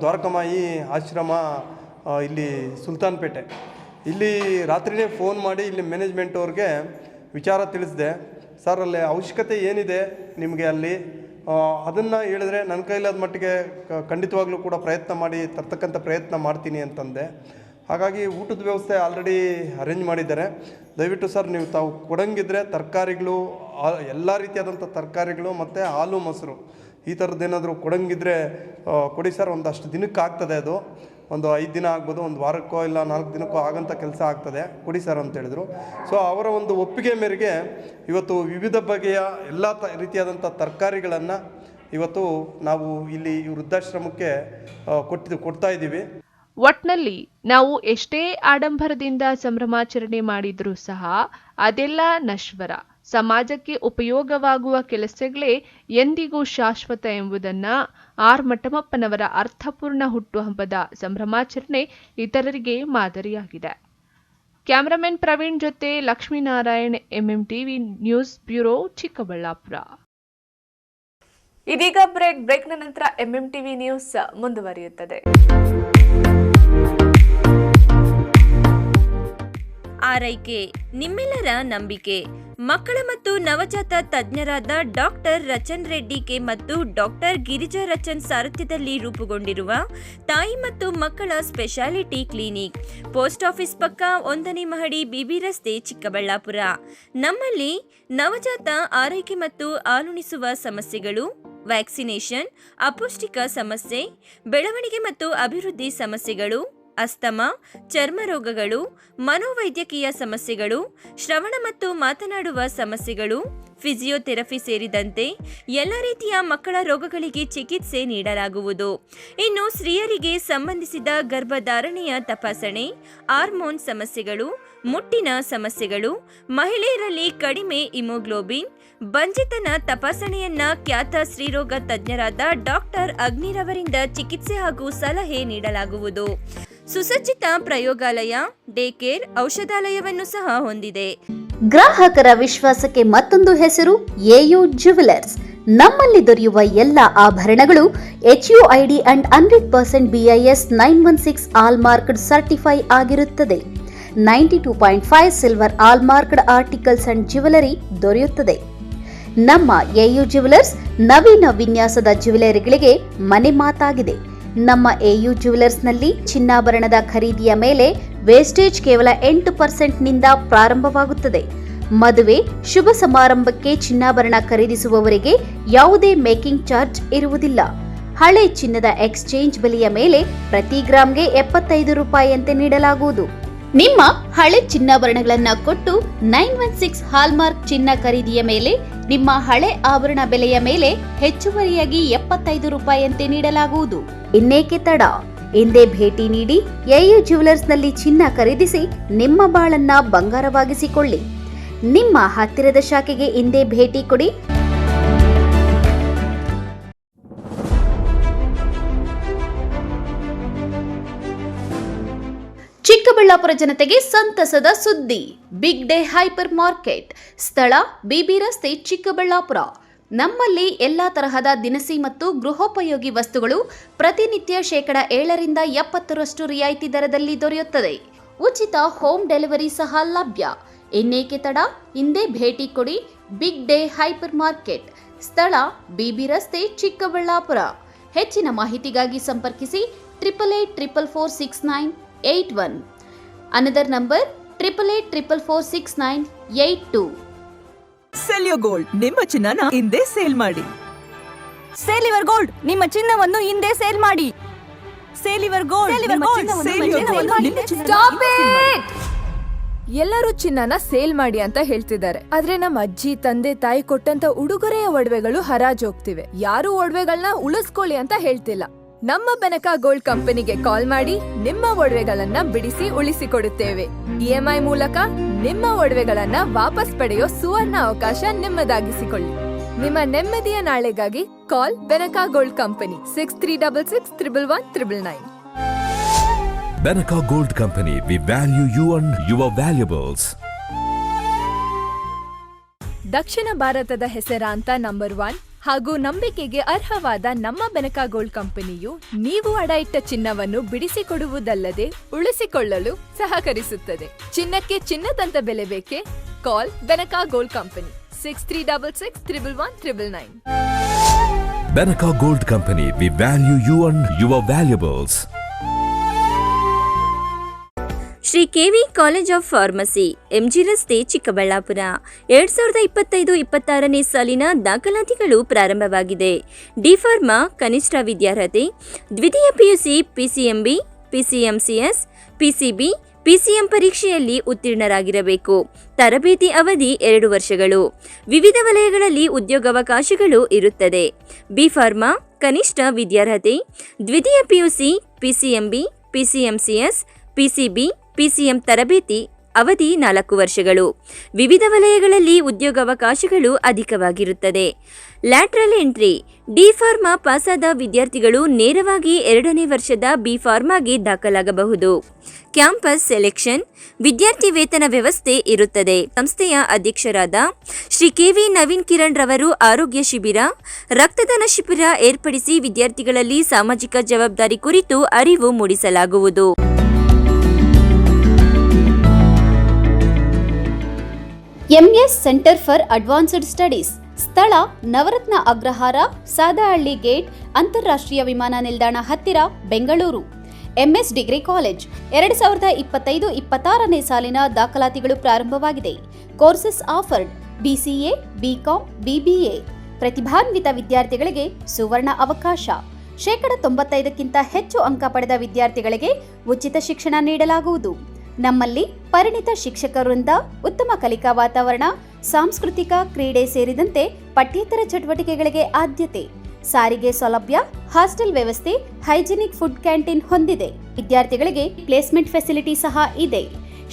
ದ್ವಾರಕಾಮಾಯಿ ಆಶ್ರಮ ಇಲ್ಲಿ ಸುಲ್ತಾನ್ಪೇಟೆ. ಇಲ್ಲಿ ರಾತ್ರಿಯೇ ಫೋನ್ ಮಾಡಿ ಇಲ್ಲಿ ಮ್ಯಾನೇಜ್ಮೆಂಟ್ ಅವ್ರಿಗೆ ವಿಚಾರ ತಿಳಿಸಿದೆ. ಸರ್ ಅಲ್ಲಿ ಅವಶ್ಯಕತೆ ಏನಿದೆ ನಿಮಗೆ ಅಲ್ಲಿ ಅದನ್ನು ಹೇಳಿದ್ರೆ ನನ್ನ ಕೈಲಾದ ಮಟ್ಟಿಗೆ ಖಂಡಿತವಾಗ್ಲೂ ಕೂಡ ತರ್ತಕ್ಕಂಥ ಪ್ರಯತ್ನ ಮಾಡ್ತೀನಿ ಅಂತಂದೆ. ಹಾಗಾಗಿ ಊಟದ ವ್ಯವಸ್ಥೆ ಆಲ್ರೆಡಿ ಅರೇಂಜ್ ಮಾಡಿದ್ದಾರೆ. ದಯವಿಟ್ಟು ಸರ್ ನೀವು ತಾವು ಕೊಡಂಗಿದ್ರೆ ತರಕಾರಿಗಳು, ಎಲ್ಲ ರೀತಿಯಾದಂಥ ತರಕಾರಿಗಳು ಮತ್ತು ಹಾಲು ಮೊಸರು ಈ ಥರದ್ದೇನಾದರೂ ಕೊಡಂಗಿದ್ರೆ ಕೊಡಿ ಸರ್. ಒಂದಷ್ಟು ದಿನಕ್ಕೆ ಆಗ್ತದೆ, ಅದು ಒಂದು 5 ದಿನ ಆಗ್ಬೋದು, 1 ವಾರಕ್ಕೋ ಇಲ್ಲ 4 ದಿನಕ್ಕೋ ಆಗೋಂಥ ಕೆಲಸ ಆಗ್ತದೆ, ಕೊಡಿ ಸರ್ ಅಂತ ಹೇಳಿದರು. ಸೊ ಅವರ ಒಂದು ಒಪ್ಪಿಗೆ ಮೇರೆಗೆ ಇವತ್ತು ವಿವಿಧ ಬಗೆಯ ಎಲ್ಲ ರೀತಿಯಾದಂಥ ತರಕಾರಿಗಳನ್ನು ಇವತ್ತು ನಾವು ಇಲ್ಲಿ ವೃದ್ಧಾಶ್ರಮಕ್ಕೆ ಕೊಡ್ತಾ ಇದ್ದೀವಿ. ಒಟ್ನಲ್ಲಿ ನಾವು ಎಷ್ಟೇ ಆಡಂಬರದಿಂದ ಸಂಭ್ರಮಾಚರಣೆ ಮಾಡಿದರೂ ಸಹ ಅದೆಲ್ಲ ನಶ್ವರ. ಸಮಾಜಕ್ಕೆ ಉಪಯೋಗವಾಗುವ ಕೆಲಸಗಳೇ ಎಂದಿಗೂ ಶಾಶ್ವತ ಎಂಬುದನ್ನು ಆರ್ ಮಟ್ಟಮಪ್ಪನವರ ಅರ್ಥಪೂರ್ಣ ಹುಟ್ಟುಹಬ್ಬದ ಸಂಭ್ರಮಾಚರಣೆ ಇತರರಿಗೆ ಮಾದರಿಯಾಗಿದೆ. ಕ್ಯಾಮರಾಮನ್ ಪ್ರವೀಣ್ ಜೊತೆ Lakshminarayan, MMTV news bureau, Chikkaballapur. ಇದೀಗ ಬ್ರೇಕ್ನ ನಂತರ MMTV ನ್ಯೂಸ್ ಮುಂದುವರಿಯುತ್ತದೆ. ಆರೈಕೆ ನಿಮ್ಮೆಲ್ಲರ ನಂಬಿಕೆ. ಮಕ್ಕಳ ಮತ್ತು ನವಜಾತ ತಜ್ಞರಾದ ಡಾಕ್ಟರ್ ರಚನ್ ರೆಡ್ಡಿ ಕೆ ಮತ್ತು ಡಾಕ್ಟರ್ ಗಿರಿಜಾ ರಚನ್ ಸಾರಥ್ಯದಲ್ಲಿ ರೂಪುಗೊಂಡಿರುವ ತಾಯಿ ಮತ್ತು ಮಕ್ಕಳ ಸ್ಪೆಷಾಲಿಟಿ ಕ್ಲಿನಿಕ್, ಪೋಸ್ಟ್ ಆಫೀಸ್ ಪಕ್ಕ 1ನೇ ಮಹಡಿ, ಬಿಬಿ ರಸ್ತೆ, ಚಿಕ್ಕಬಳ್ಳಾಪುರ. ನಮ್ಮಲ್ಲಿ ನವಜಾತ ಆರೈಕೆ ಮತ್ತು ಹಾಲುಣಿಸುವ ಸಮಸ್ಯೆಗಳು, ವ್ಯಾಕ್ಸಿನೇಷನ್, ಅಪೌಷ್ಟಿಕ ಸಮಸ್ಯೆ, ಬೆಳವಣಿಗೆ ಮತ್ತು ಅಭಿವೃದ್ಧಿ ಸಮಸ್ಯೆಗಳು, ಅಸ್ತಮಾ, ಚರ್ಮ ರೋಗಗಳು, ಮನೋವೈದ್ಯಕೀಯ ಸಮಸ್ಯೆಗಳು, ಶ್ರವಣ ಮತ್ತು ಮಾತನಾಡುವ ಸಮಸ್ಯೆಗಳು, ಫಿಸಿಯೋಥೆರಪಿ ಸೇರಿದಂತೆ ಎಲ್ಲ ರೀತಿಯ ಮಕ್ಕಳ ರೋಗಗಳಿಗೆ ಚಿಕಿತ್ಸೆ ನೀಡಲಾಗುವುದು. ಇನ್ನು ಸ್ತ್ರೀಯರಿಗೆ ಸಂಬಂಧಿಸಿದ ಗರ್ಭಧಾರಣೆಯ ತಪಾಸಣೆ, ಹಾರ್ಮೋನ್ ಸಮಸ್ಯೆಗಳು, ಮುಟ್ಟಿನ ಸಮಸ್ಯೆಗಳು, ಮಹಿಳೆಯರಲ್ಲಿ ಕಡಿಮೆ ಹಿಮೋಗ್ಲೋಬಿನ್, ಬಂಜಿತನ ತಪಾಸಣೆಯನ್ನ ಖ್ಯಾತ ಸ್ತ್ರೀರೋಗ ತಜ್ಞರಾದ ಡಾಕ್ಟರ್ ಅಗ್ನಿರವರಿಂದ ಚಿಕಿತ್ಸೆ ಹಾಗೂ ಸಲಹೆ ನೀಡಲಾಗುವುದು. ಸುಸಜ್ಜಿತ ಪ್ರಯೋಗಾಲಯ, ಡೇ ಕೇರ್, ಔಷಧಾಲಯವನ್ನು ಸಹ ಹೊಂದಿದೆ. ಗ್ರಾಹಕರ ವಿಶ್ವಾಸಕ್ಕೆ ಮತ್ತೊಂದು ಹೆಸರು ಎಯು ಜ್ಯುವೆಲರ್ಸ್. ನಮ್ಮಲ್ಲಿ ದೊರೆಯುವ ಎಲ್ಲ ಆಭರಣಗಳು HUID ಅಂಡ್ 100% BIS 916 ಆಲ್ಮಾರ್ಕ್ಡ್ ಸರ್ಟಿಫೈ ಆಗಿರುತ್ತದೆ. 92.5 ಸಿಲ್ವರ್ ಆಲ್ಮಾರ್ಕ್ಡ್ ಆರ್ಟಿಕಲ್ಸ್ ಅಂಡ್ ಜ್ಯುವೆಲರಿ ದೊರೆಯುತ್ತದೆ. ನಮ್ಮ ಎಯು ಜ್ಯುವೆಲರ್ಸ್ ನವೀನ ವಿನ್ಯಾಸದ ಜ್ಯುವೆಲರಿಗಳಿಗೆ ಮನೆ ಮಾತಾಗಿದೆ. ನಮ್ಮ ಎಯು ಜ್ಯುವೆಲರ್ಸ್ನಲ್ಲಿ ಚಿನ್ನಾಭರಣದ ಖರೀದಿಯ ಮೇಲೆ ವೇಸ್ಟೇಜ್ ಕೇವಲ 8% ನಿಂದ ಪ್ರಾರಂಭವಾಗುತ್ತದೆ. ಮದುವೆ, ಶುಭ ಸಮಾರಂಭಕ್ಕೆ ಚಿನ್ನಾಭರಣ ಖರೀದಿಸುವವರಿಗೆ ಯಾವುದೇ ಮೇಕಿಂಗ್ ಚಾರ್ಜ್ ಇರುವುದಿಲ್ಲ. ಹಳೆ ಚಿನ್ನದ ಎಕ್ಸ್ಚೇಂಜ್ ಬೆಲೆಯ ಮೇಲೆ ಪ್ರತಿ ಗ್ರಾಂಗೆ 75 ರೂಪಾಯಿಯಂತೆ ನೀಡಲಾಗುವುದು. ನಿಮ್ಮ ಹಳೆ ಚಿನ್ನಾಭರಣಗಳನ್ನು ಕೊಟ್ಟು 916 ಹಾಲ್ಮಾರ್ಕ್ ಚಿನ್ನ ಖರೀದಿಯ ಮೇಲೆ ನಿಮ್ಮ ಹಳೆ ಆಭರಣ ಬೆಲೆಯ ಮೇಲೆ ಹೆಚ್ಚುವರಿಯಾಗಿ 75 ರೂಪಾಯಿಯಂತೆ ನೀಡಲಾಗುವುದು. ಇನ್ನೇಕೆ ತಡ? ಎಂದೇ ಭೇಟಿ ನೀಡಿ ಎಯು ಜ್ಯುವೆಲರ್ಸ್ನಲ್ಲಿ ಚಿನ್ನ ಖರೀದಿಸಿ ನಿಮ್ಮ ಬಾಳನ್ನ ಬಂಗಾರವಾಗಿಸಿಕೊಳ್ಳಿ. ನಿಮ್ಮ ಹತ್ತಿರದ ಶಾಖೆಗೆ ಇಂದೇ ಭೇಟಿ ಕೊಡಿ. ಚಿಕ್ಕಬಳ್ಳಾಪುರ ಜನತೆಗೆ ಸಂತಸದ ಸುದ್ದಿ. ಬಿಗ್ ಡೇ ಹೈಪರ್ ಮಾರ್ಕೆಟ್, ಸ್ಥಳ ಬಿಬಿ ರಸ್ತೆ, ಚಿಕ್ಕಬಳ್ಳಾಪುರ. ನಮ್ಮಲ್ಲಿ ಎಲ್ಲಾ ತರಹದ ದಿನಸಿ ಮತ್ತು ಗೃಹೋಪಯೋಗಿ ವಸ್ತುಗಳು ಪ್ರತಿನಿತ್ಯ 7% 70% ರಿಯಾಯಿತಿ ದರದಲ್ಲಿ ದೊರೆಯುತ್ತದೆ. ಉಚಿತ ಹೋಮ್ ಡೆಲಿವರಿ ಸಹ ಲಭ್ಯ. ಇನ್ನೇಕೆ ತಡ? ಹಿಂದೆ ಭೇಟಿ ಕೊಡಿ. ಬಿಗ್ ಡೇ ಹೈಪರ್ ಮಾರ್ಕೆಟ್, ಸ್ಥಳ ಬಿಬಿ ರಸ್ತೆ, ಚಿಕ್ಕಬಳ್ಳಾಪುರ. ಹೆಚ್ಚಿನ ಮಾಹಿತಿಗಾಗಿ ಸಂಪರ್ಕಿಸಿ 8884469881. Another number 8884469882. ಸೆಲ್ಯೋ ಗೋಲ್ಡ್, ನಿಮ್ಮ ಚಿನ್ನನ ಹಿಂದೆ ಸೇಲ್ ಮಾಡಿ. ಸೇಲಿವರ್ ಗೋಲ್ಡ್, ನಿಮ್ಮ ಚಿನ್ನವನ್ನು ಹಿಂದೆ ಸೇಲ್ ಮಾಡಿ. ಸೇಲಿವರ್ ಗೋಲ್ಡ್, ಎಲ್ಲರೂ ಚಿನ್ನನ ಸೇಲ್ ಮಾಡಿ ಅಂತ ಹೇಳ್ತಿದ್ದಾರೆ. ಆದ್ರೆ ನಮ್ಮ ಅಜ್ಜಿ, ತಂದೆ, ತಾಯಿ ಕೊಟ್ಟಂತ ಉಡುಗೊರೆಯ ಒಡವೆಗಳು ಹರಾಜೋಗ್ತಿವೆ. ಯಾರು ಒಡವೆಗಳನ್ನ ಉಳಿಸ್ಕೊಳ್ಳಿ ಅಂತ ಹೇಳ್ತಿಲ್ಲ. ನಮ್ಮ ಬೆನಕ ಗೋಲ್ಡ್ ಕಂಪನಿಗೆ ಕಾಲ್ ಮಾಡಿ ನಿಮ್ಮ ಒಡವೆಗಳನ್ನ ಬಿಡಿಸಿ ಉಳಿಸಿಕೊಡುತ್ತೇವೆ. EMI ಮೂಲಕ ನಿಮ್ಮ ಒಡವೆಗಳನ್ನ ವಾಪಸ್ ಪಡೆಯೋ ಸುವರ್ಣ ಅವಕಾಶ ನಿಮ್ಮದಾಗಿಸಿಕೊಳ್ಳಿ. ನಿಮ್ಮ ನೆಮ್ಮದಿಯ ನಾಳೆಗಾಗಿ ಕಾಲ್ Benaka gold company 6366 111 999. Benaka Gold Company, we value you and your valuables. ದಕ್ಷಿಣ ಭಾರತದ ಹೆಸರಾಂತ ನಂಬರ್ 1 ಹಾಗೂ ನಂಬಿಕೆಗೆ ಅರ್ಹವಾದ ನಮ್ಮ ಬೆನಕ ಗೋಲ್ಡ್ ಕಂಪನಿಯು ನೀವು ಅಡ ಇಟ್ಟ ಚಿನ್ನವನ್ನು ಬಿಡಿಸಿಕೊಡುವುದಲ್ಲದೆ ಉಳಿಸಿಕೊಳ್ಳಲು ಸಹಕರಿಸುತ್ತದೆ. ಚಿನ್ನಕ್ಕೆ ಚಿನ್ನದಂತ ಬೆಲೆ ಬೇಕೆ? ಕಾಲ್ Benaka gold company 6366 111 999. Benaka Gold Company, we value you and your valuables. Shri KV college of pharmacy, MG ರಸ್ತೆ, ಚಿಕ್ಕಬಳ್ಳಾಪುರ. 2025-26ನೇ ಸಾಲಿನ ದಾಖಲಾತಿಗಳು ಪ್ರಾರಂಭವಾಗಿದೆ. ಡಿ ಫಾರ್ಮಾ ಕನಿಷ್ಠ ವಿದ್ಯಾರ್ಹತೆ ದ್ವಿತೀಯ PUC PCMB, PCMCS, PCB, PCM ಪರೀಕ್ಷೆಯಲ್ಲಿ ಉತ್ತೀರ್ಣರಾಗಿರಬೇಕು. ತರಬೇತಿ ಅವಧಿ 2 ವರ್ಷಗಳು. ವಿವಿಧ ವಲಯಗಳಲ್ಲಿ ಉದ್ಯೋಗಾವಕಾಶಗಳು ಇರುತ್ತದೆ. ಬಿ ಫಾರ್ಮಾ ಕನಿಷ್ಠ ವಿದ್ಯಾರ್ಹತೆ ದ್ವಿತೀಯ PUC PCMB, PCMCS, PCB, PCM ತರಬೇತಿ ಅವಧಿ 4 ವರ್ಷಗಳು. ವಿವಿಧ ವಲಯಗಳಲ್ಲಿ ಉದ್ಯೋಗಾವಕಾಶಗಳು ಅಧಿಕವಾಗಿರುತ್ತದೆ. ಲ್ಯಾಟ್ರಲ್ ಎಂಟ್ರಿ ಡಿ ಫಾರ್ಮಾ ಪಾಸಾದ ವಿದ್ಯಾರ್ಥಿಗಳು ನೇರವಾಗಿ 2ನೇ ವರ್ಷದ ಬಿ ಫಾರ್ಮಾಗೆ ದಾಖಲಾಗಬಹುದು. ಕ್ಯಾಂಪಸ್ ಸೆಲೆಕ್ಷನ್, ವಿದ್ಯಾರ್ಥಿ ವೇತನ ವ್ಯವಸ್ಥೆ ಇರುತ್ತದೆ. ಸಂಸ್ಥೆಯ ಅಧ್ಯಕ್ಷರಾದ ಶ್ರೀ KV ನವೀನ್ ಕಿರಣ್ ರವರು ಆರೋಗ್ಯ ಶಿಬಿರ, ರಕ್ತದಾನ ಶಿಬಿರ ಏರ್ಪಡಿಸಿ ವಿದ್ಯಾರ್ಥಿಗಳಲ್ಲಿ ಸಾಮಾಜಿಕ ಜವಾಬ್ದಾರಿ ಕುರಿತು ಅರಿವು ಮೂಡಿಸಲಾಗುವುದು. MS centre for advanced studies, ಸ್ಥಳ ನವರತ್ನ ಅಗ್ರಹಾರ, ಸಾದಹಳ್ಳಿ ಗೇಟ್, ಅಂತಾರಾಷ್ಟ್ರೀಯ ವಿಮಾನ ನಿಲ್ದಾಣ ಹತ್ತಿರ, ಬೆಂಗಳೂರು. MS ಡಿಗ್ರಿ ಕಾಲೇಜ್ 2025-26ನೇ ಸಾಲಿನ ದಾಖಲಾತಿಗಳು ಪ್ರಾರಂಭವಾಗಿದೆ. Courses offered BCA, BCom, BBA. ಪ್ರತಿಭಾನ್ವಿತ ವಿದ್ಯಾರ್ಥಿಗಳಿಗೆ ಸುವರ್ಣ ಅವಕಾಶ. 95% ಹೆಚ್ಚು ಅಂಕ ಪಡೆದ ವಿದ್ಯಾರ್ಥಿಗಳಿಗೆ ಉಚಿತ ಶಿಕ್ಷಣ ನೀಡಲಾಗುವುದು. ನಮ್ಮಲ್ಲಿ ಪರಿಣಿತ ಶಿಕ್ಷಕರಿಂದ ಉತ್ತಮ ಕಲಿಕಾ ವಾತಾವರಣ, ಸಾಂಸ್ಕೃತಿಕ, ಕ್ರೀಡೆ ಸೇರಿದಂತೆ ಪಠ್ಯೇತರ ಚಟುವಟಿಕೆಗಳಿಗೆ ಆದ್ಯತೆ. ಸಾರಿಗೆ ಸೌಲಭ್ಯ, ಹಾಸ್ಟೆಲ್ ವ್ಯವಸ್ಥೆ, ಹೈಜಿನಿಕ್ ಫುಡ್ ಕ್ಯಾಂಟೀನ್ ಹೊಂದಿದೆ. ವಿದ್ಯಾರ್ಥಿಗಳಿಗೆ ಪ್ಲೇಸ್ಮೆಂಟ್ ಫೆಸಿಲಿಟಿ ಸಹ ಇದೆ.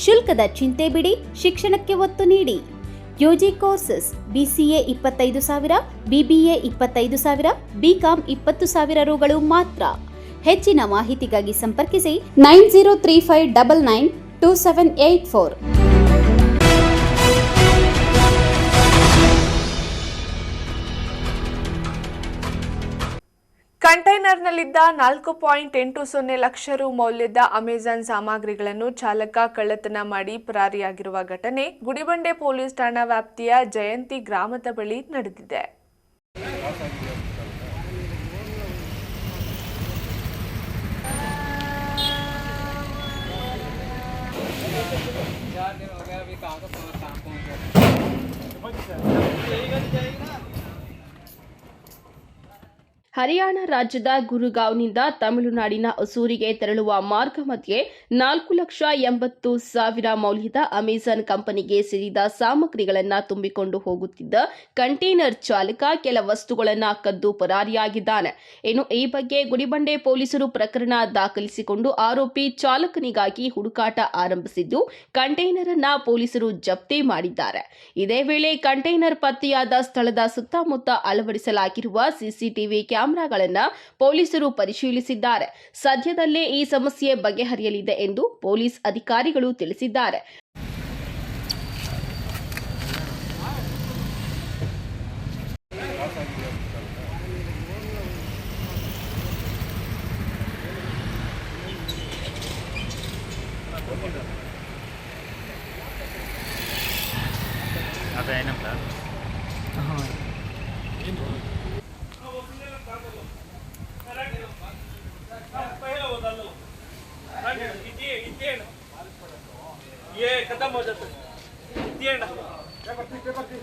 ಶುಲ್ಕದ ಚಿಂತೆ ಬಿಡಿ, ಶಿಕ್ಷಣಕ್ಕೆ ಒತ್ತು ನೀಡಿ. UG courses BCA 25,000, BBA 25,000, BCom 20,000 ರೂಗಳು ಮಾತ್ರ. ಹೆಚ್ಚಿನ ಮಾಹಿತಿಗಾಗಿ ಸಂಪರ್ಕಿಸಿ 9035992784. ಕಂಟೈನರ್ನಲ್ಲಿದ್ದ 4.80 ಲಕ್ಷ ರು ಮೌಲ್ಯದ ಅಮೆಜಾನ್ ಸಾಮಗ್ರಿಗಳನ್ನು ಚಾಲಕ ಕಳ್ಳತನ ಮಾಡಿ ಪರಾರಿಯಾಗಿರುವ ಘಟನೆ ಗುಡಿಬಂಡೆ ಪೊಲೀಸ್ ಠಾಣಾ ವ್ಯಾಪ್ತಿಯ ಜಯಂತಿ ಗ್ರಾಮದ ಬಳಿ ನಡೆದಿದೆ. ಹರಿಯಾಣ ರಾಜ್ಯದ ಗುರುಗಾಂವ್ನಿಂದ ತಮಿಳುನಾಡಿನ ಹೊಸೂರಿಗೆ ತೆರಳುವ ಮಾರ್ಗ ಮಧ್ಯೆ 4,80,000 ಮೌಲ್ಯದ ಅಮೆಜಾನ್ ಕಂಪನಿಗೆ ಸೇರಿದ ಸಾಮಗ್ರಿಗಳನ್ನು ತುಂಬಿಕೊಂಡು ಹೋಗುತ್ತಿದ್ದ ಕಂಟೈನರ್ ಚಾಲಕ ಕೆಲ ವಸ್ತುಗಳನ್ನು ಕದ್ದು ಪರಾರಿಯಾಗಿದ್ದಾನೆ. ಇನ್ನು ಈ ಬಗ್ಗೆ ಗುಡಿಬಂಡೆ ಪೊಲೀಸರು ಪ್ರಕರಣ ದಾಖಲಿಸಿಕೊಂಡು ಆರೋಪಿ ಚಾಲಕನಿಗಾಗಿ ಹುಡುಕಾಟ ಆರಂಭಿಸಿದ್ದು ಕಂಟೈನರ್ ಅನ್ನು ಪೊಲೀಸರು ಜಪ್ತಿ ಮಾಡಿದ್ದಾರೆ. ಇದೇ ವೇಳೆ ಕಂಟೈನರ್ ಪತ್ತೆಯಾದ ಸ್ಥಳದ ಸುತ್ತಮುತ್ತ ಅಳವಡಿಸಲಾಗಿರುವ ಸಿಸಿಟಿವಿ ಕ್ಯಾಮೆರಾಗಳನ್ನು ಪೊಲೀಸರು ಪರಿಶೀಲಿಸಿದ್ದಾರೆ. ಸದ್ಯದಲ್ಲೇ ಈ ಸಮಸ್ಯೆ ಬಗೆಹರಿಯಲಿದೆ ಎಂದು ಪೊಲೀಸ್ ಅಧಿಕಾರಿಗಳು ತಿಳಿಸಿದ್ದಾರೆ.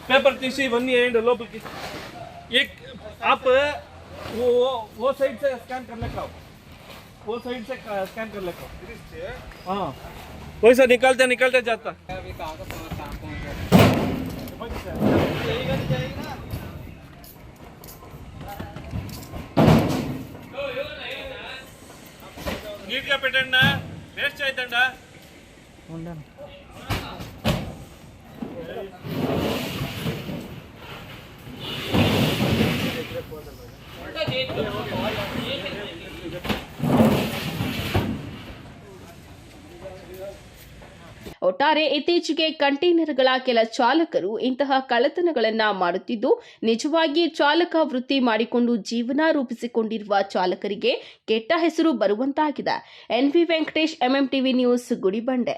पेपर तीसरी बनी एंड लोबल की एक आप वो साइड से स्कैन कर लेगा, वो साइड से स्कैन कर लेगा. हाँ वही सर निकलते जाता. नीट का पेटेंट ना बेस्ट आयतंडा ಒಟ್ಟಾರೆ ಇತ್ತೀಚೆಗೆ ಕಂಟೈನರ್ಗಳ ಕೆಲ ಚಾಲಕರು ಇಂತಹ ಕಳ್ಳತನಗಳನ್ನ ಮಾಡುತ್ತಿದ್ದು, ನಿಜವಾಗಿ ಚಾಲಕ ವೃತ್ತಿ ಮಾಡಿಕೊಂಡು ಜೀವನ ರೂಪಿಸಿಕೊಂಡಿರುವ ಚಾಲಕರಿಗೆ ಕೆಟ್ಟ ಹೆಸರು ಬರುವಂತಾಗಿದೆ. NV Venkatesh, MMTV news, Gudibande.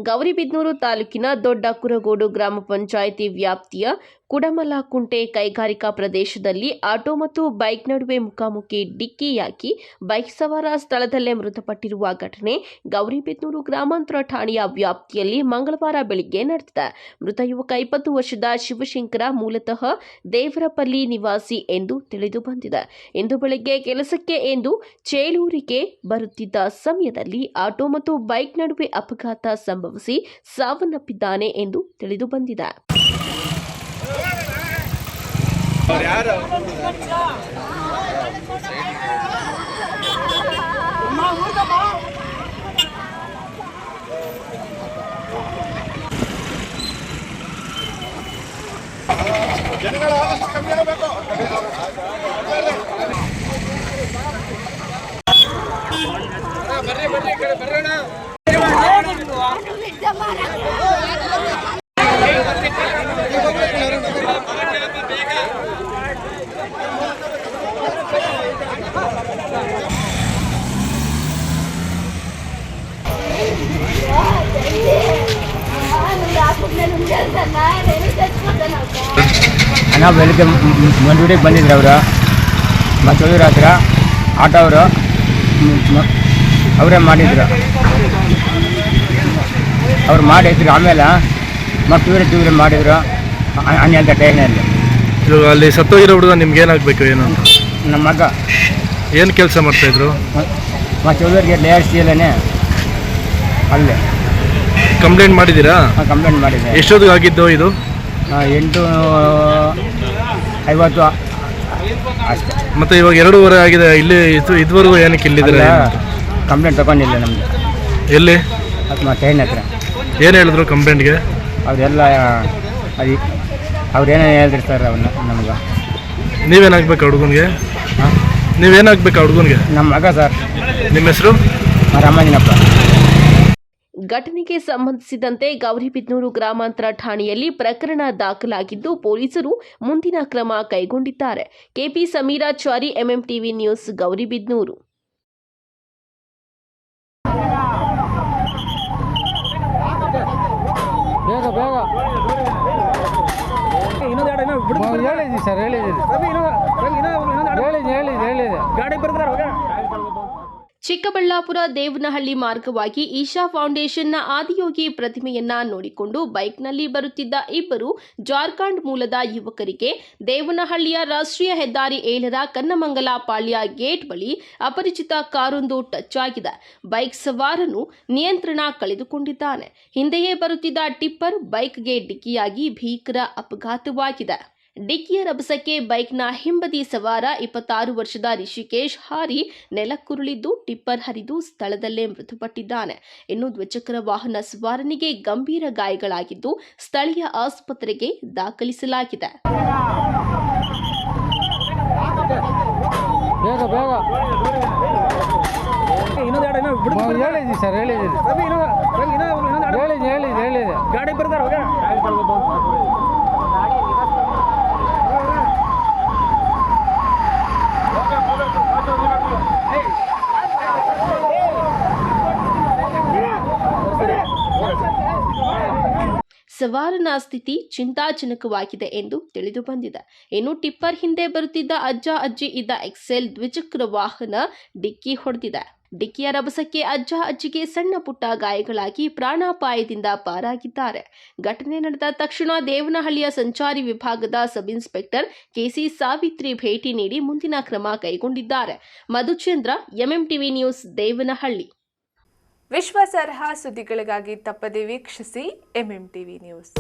Gauribidanur ತಾಲೂಕಿನ ದೊಡ್ಡ ಕುರಗೋಡು ಗ್ರಾಮ ಪಂಚಾಯಿತಿ ವ್ಯಾಪ್ತಿಯ ಕುಡಮಲಕುಂಟೆ ಕೈಗಾರಿಕಾ ಪ್ರದೇಶದಲ್ಲಿ ಆಟೋ ಮತ್ತು ಬೈಕ್ ನಡುವೆ ಮುಖಾಮುಖಿ ಡಿಕ್ಕಿಯಾಗಿ ಬೈಕ್ ಸವಾರ ಸ್ಥಳದಲ್ಲೇ ಮೃತಪಟ್ಟಿರುವ ಘಟನೆ ಗೌರಿಬಿದನೂರು ಗ್ರಾಮಾಂತರ ಠಾಣೆಯ ವ್ಯಾಪ್ತಿಯಲ್ಲಿ ಮಂಗಳವಾರ ಬೆಳಗ್ಗೆ ನಡೆದಿದೆ. ಮೃತ ಯುವಕ 20 ವರ್ಷದ ಶಿವಶಂಕರ ಮೂಲತಃ ದೇವರಪಲ್ಲಿ ನಿವಾಸಿ ಎಂದು ತಿಳಿದು ಬಂದಿದೆ. ಇಂದು ಬೆಳಗ್ಗೆ ಕೆಲಸಕ್ಕೆ ಎಂದು ಚೇಳೂರಿಗೆ ಬರುತ್ತಿದ್ದ ಸಮಯದಲ್ಲಿ ಆಟೋ ಮತ್ತು ಬೈಕ್ ನಡುವೆ ಅಪಘಾತ ಸಂಭವಿಸಿ ಸಾವನ್ನಪ್ಪಿದ್ದಾನೆ ಎಂದು ತಿಳಿದು ಬಂದಿದೆ. ಜನಗಳ ಆದಷ್ಟು ಕಮ್ಮಿ ಆಗಬೇಕು. ಬರ್ರಿ ಬರ್ರಿ ಈ ಕಡೆ ಬರ್ರಣ. ಅಣ್ಣ ಬೆಳಗ್ಗೆ ಮಂಜೂರಿಗೆ ಬಂದಿದ್ರು ಅವರು ಮತ್ತು ಹತ್ರ ಆಟೋ ಅವರು ಅವರೇ ಮಾಡಿದ್ರು. ಅವ್ರು ಮಾಡಿದ್ರು. ಆಮೇಲೆ ಮತ್ತು ಇವರೇ ಮಾಡಿದ್ರು 12 ಟೈಮ್ನಲ್ಲಿ. ಇವಾಗ ಅಲ್ಲಿ ಸತ್ತೋಗಿರೋ ಹುಡುಗ ನಿಮ್ಗೆ ಏನಾಗಬೇಕು ಏನು? ನಮ್ಮ ಮಗ ಏನು ಕೆಲಸ ಮಾಡ್ತಾಯಿದ್ರು? ಮತ್ತು ಇವರಿಗೆ ಲೇಯರ್ ಸೀಲೇ ಅಲ್ಲೇ. ಕಂಪ್ಲೇಂಟ್ ಮಾಡಿದ್ದೀರಾ? ಕಂಪ್ಲೇಂಟ್ ಮಾಡಿದ್ದೆ. ಎಷ್ಟೊತ್ತಿಗೆ ಆಗಿದ್ದು ಇದು? 8:50 ಅಷ್ಟೇ. ಮತ್ತೆ ಇವಾಗ 2:15 ಆಗಿದೆ. ಇಲ್ಲಿ ಇದುವರೆಗೂ ಏನಕ್ಕೆ ಇಲ್ಲಿದ್ದೀರಾ? ಕಂಪ್ಲೇಂಟ್ ತಗೊಂಡಿಲ್ಲ ನಮ್ಮದು. ಎಲ್ಲಿ? ಟ್ರೈನ್ ಹತ್ರ. ಏನು ಹೇಳಿದ್ರು ಕಂಪ್ಲೇಂಟ್ಗೆ? ಅವರೆಲ್ಲ ಅದು ಅವ್ರೇನೋ ಹೇಳಿದ್ರು ಸರ್ ಅವನ್ನ ನಮ್ಗೆ. ನೀವೇನಾಗಬೇಕು ಹುಡುಗನಿಗೆ? ನೀವೇನಾಗಬೇಕು ಹುಡುಗನಿಗೆ? ನಮ್ಮ ಮಗ ಸರ್. ನಿಮ್ಮ ಹೆಸರು? ರಾಮಂಜನಪ್ಪ. ಘಟನೆಗೆ ಸಂಬಂಧಿಸಿದಂತೆ ಗೌರಿಬಿದನೂರು ಗ್ರಾಮಾಂತರ ಠಾಣೆಯಲ್ಲಿ ಪ್ರಕರಣ ದಾಖಲಾಗಿದ್ದು ಪೊಲೀಸರು ಮುಂದಿನ ಕ್ರಮ ಕೈಗೊಂಡಿದ್ದಾರೆ. KP Sameerachari, MMTV news, Gauribidanur. ಬೇಗ ಬೇಗ ಹೇಳಿದ್ವಿ ಸರ್, ಹೇಳಿದ್ದೆ ಗಾಡಿ ಬರ್ತಾರೆ. ಚಿಕ್ಕಬಳ್ಳಾಪುರ ದೇವನಹಳ್ಳಿ ಮಾರ್ಗವಾಗಿ ಈಶಾ ಫೌಂಡೇಶನ್ನ ಆದಿಯೋಗಿ ಪ್ರತಿಮೆಯನ್ನ ನೋಡಿಕೊಂಡು ಬೈಕ್ನಲ್ಲಿ ಬರುತ್ತಿದ್ದ ಇಬ್ಬರು ಜಾರ್ಖಂಡ್ ಮೂಲದ ಯುವಕರಿಗೆ ದೇವನಹಳ್ಳಿಯ ರಾಷ್ಟ್ರೀಯ ಹೆದ್ದಾರಿ 7ರ ಕನ್ನಮಂಗಲ ಪಾಳ್ಯ ಗೇಟ್ ಬಳಿ ಅಪರಿಚಿತ ಕಾರೊಂದು ಟಚ್ ಆಗಿದೆ. ಬೈಕ್ ಸವಾರನು ನಿಯಂತ್ರಣ ಕಳೆದುಕೊಂಡಿದ್ದಾನೆ. ಹಿಂದೆಯೇ ಬರುತ್ತಿದ್ದ ಟಿಪ್ಪರ್ ಬೈಕ್ಗೆ ಡಿಕ್ಕಿಯಾಗಿ ಭೀಕರ ಅಪಘಾತವಾಗಿದೆ. ಡಿಕ್ಕಿಯ ರಭಸಕ್ಕೆ ಬೈಕ್ನ ಹಿಂಬದಿ ಸವಾರ 26 ವರ್ಷದ ರಿಷಿಕೇಶ್ ಹಾರಿ ನೆಲಕ್ಕುರುಳಿದ್ದು ಟಿಪ್ಪರ್ ಹರಿದು ಸ್ಥಳದಲ್ಲೇ ಮೃತಪಟ್ಟಿದ್ದಾನೆ. ಇನ್ನು ದ್ವಿಚಕ್ರ ವಾಹನ ಸವಾರನಿಗೆ ಗಂಭೀರ ಗಾಯಗಳಾಗಿದ್ದು ಸ್ಥಳೀಯ ಆಸ್ಪತ್ರೆಗೆ ದಾಖಲಿಸಲಾಗಿದೆ. ಹೇಳಿದ್ವಿ ಸರ್, ಹೇಳಿದ್ದೆ ಗಾಡಿ ಬರ್ತಾರೆ. ಸವಾರನ ಸ್ಥಿತಿ ಚಿಂತಾಜನಕವಾಗಿದೆ ಎಂದು ತಿಳಿದು ಬಂದಿದೆ. ಇನ್ನು ಟಿಪ್ಪರ್ ಹಿಂದೆ ಬರುತ್ತಿದ್ದ ಅಜ್ಜ ಅಜ್ಜಿ ಇದ್ದ ಎಕ್ಸೆಲ್ ದ್ವಿಚಕ್ರ ವಾಹನ ಡಿಕ್ಕಿ ಹೊಡೆದಿದೆ. ಡಿಕ್ಕಿಯ ರಭಸಕ್ಕೆ ಅಜ್ಜ ಅಜ್ಜಿಗೆ ಸಣ್ಣ ಪುಟ್ಟ ಗಾಯಗಳಾಗಿ ಪ್ರಾಣಾಪಾಯದಿಂದ ಪಾರಾಗಿದ್ದಾರೆ. ಘಟನೆ ನಡೆದ ತಕ್ಷಣ ದೇವನಹಳ್ಳಿಯ ಸಂಚಾರಿ ವಿಭಾಗದ ಸಬ್ ಇನ್ಸ್ಪೆಕ್ಟರ್ ಕೆಸಿ ಸಾವಿತ್ರಿ ಭೇಟಿ ನೀಡಿ ಮುಂದಿನ ಕ್ರಮ ಕೈಗೊಂಡಿದ್ದಾರೆ. ಮಧುಚಂದ್ರ, ಎಂಎಂಟಿವಿ ನ್ಯೂಸ್, ದೇವನಹಳ್ಳಿ. ವಿಶ್ವಾಸಾರ್ಹ ಸುದ್ದಿಗಳಿಗಾಗಿ ತಪ್ಪದೇ ವೀಕ್ಷಿಸಿ ಎಂಎಂಟಿವಿ ನ್ಯೂಸ್.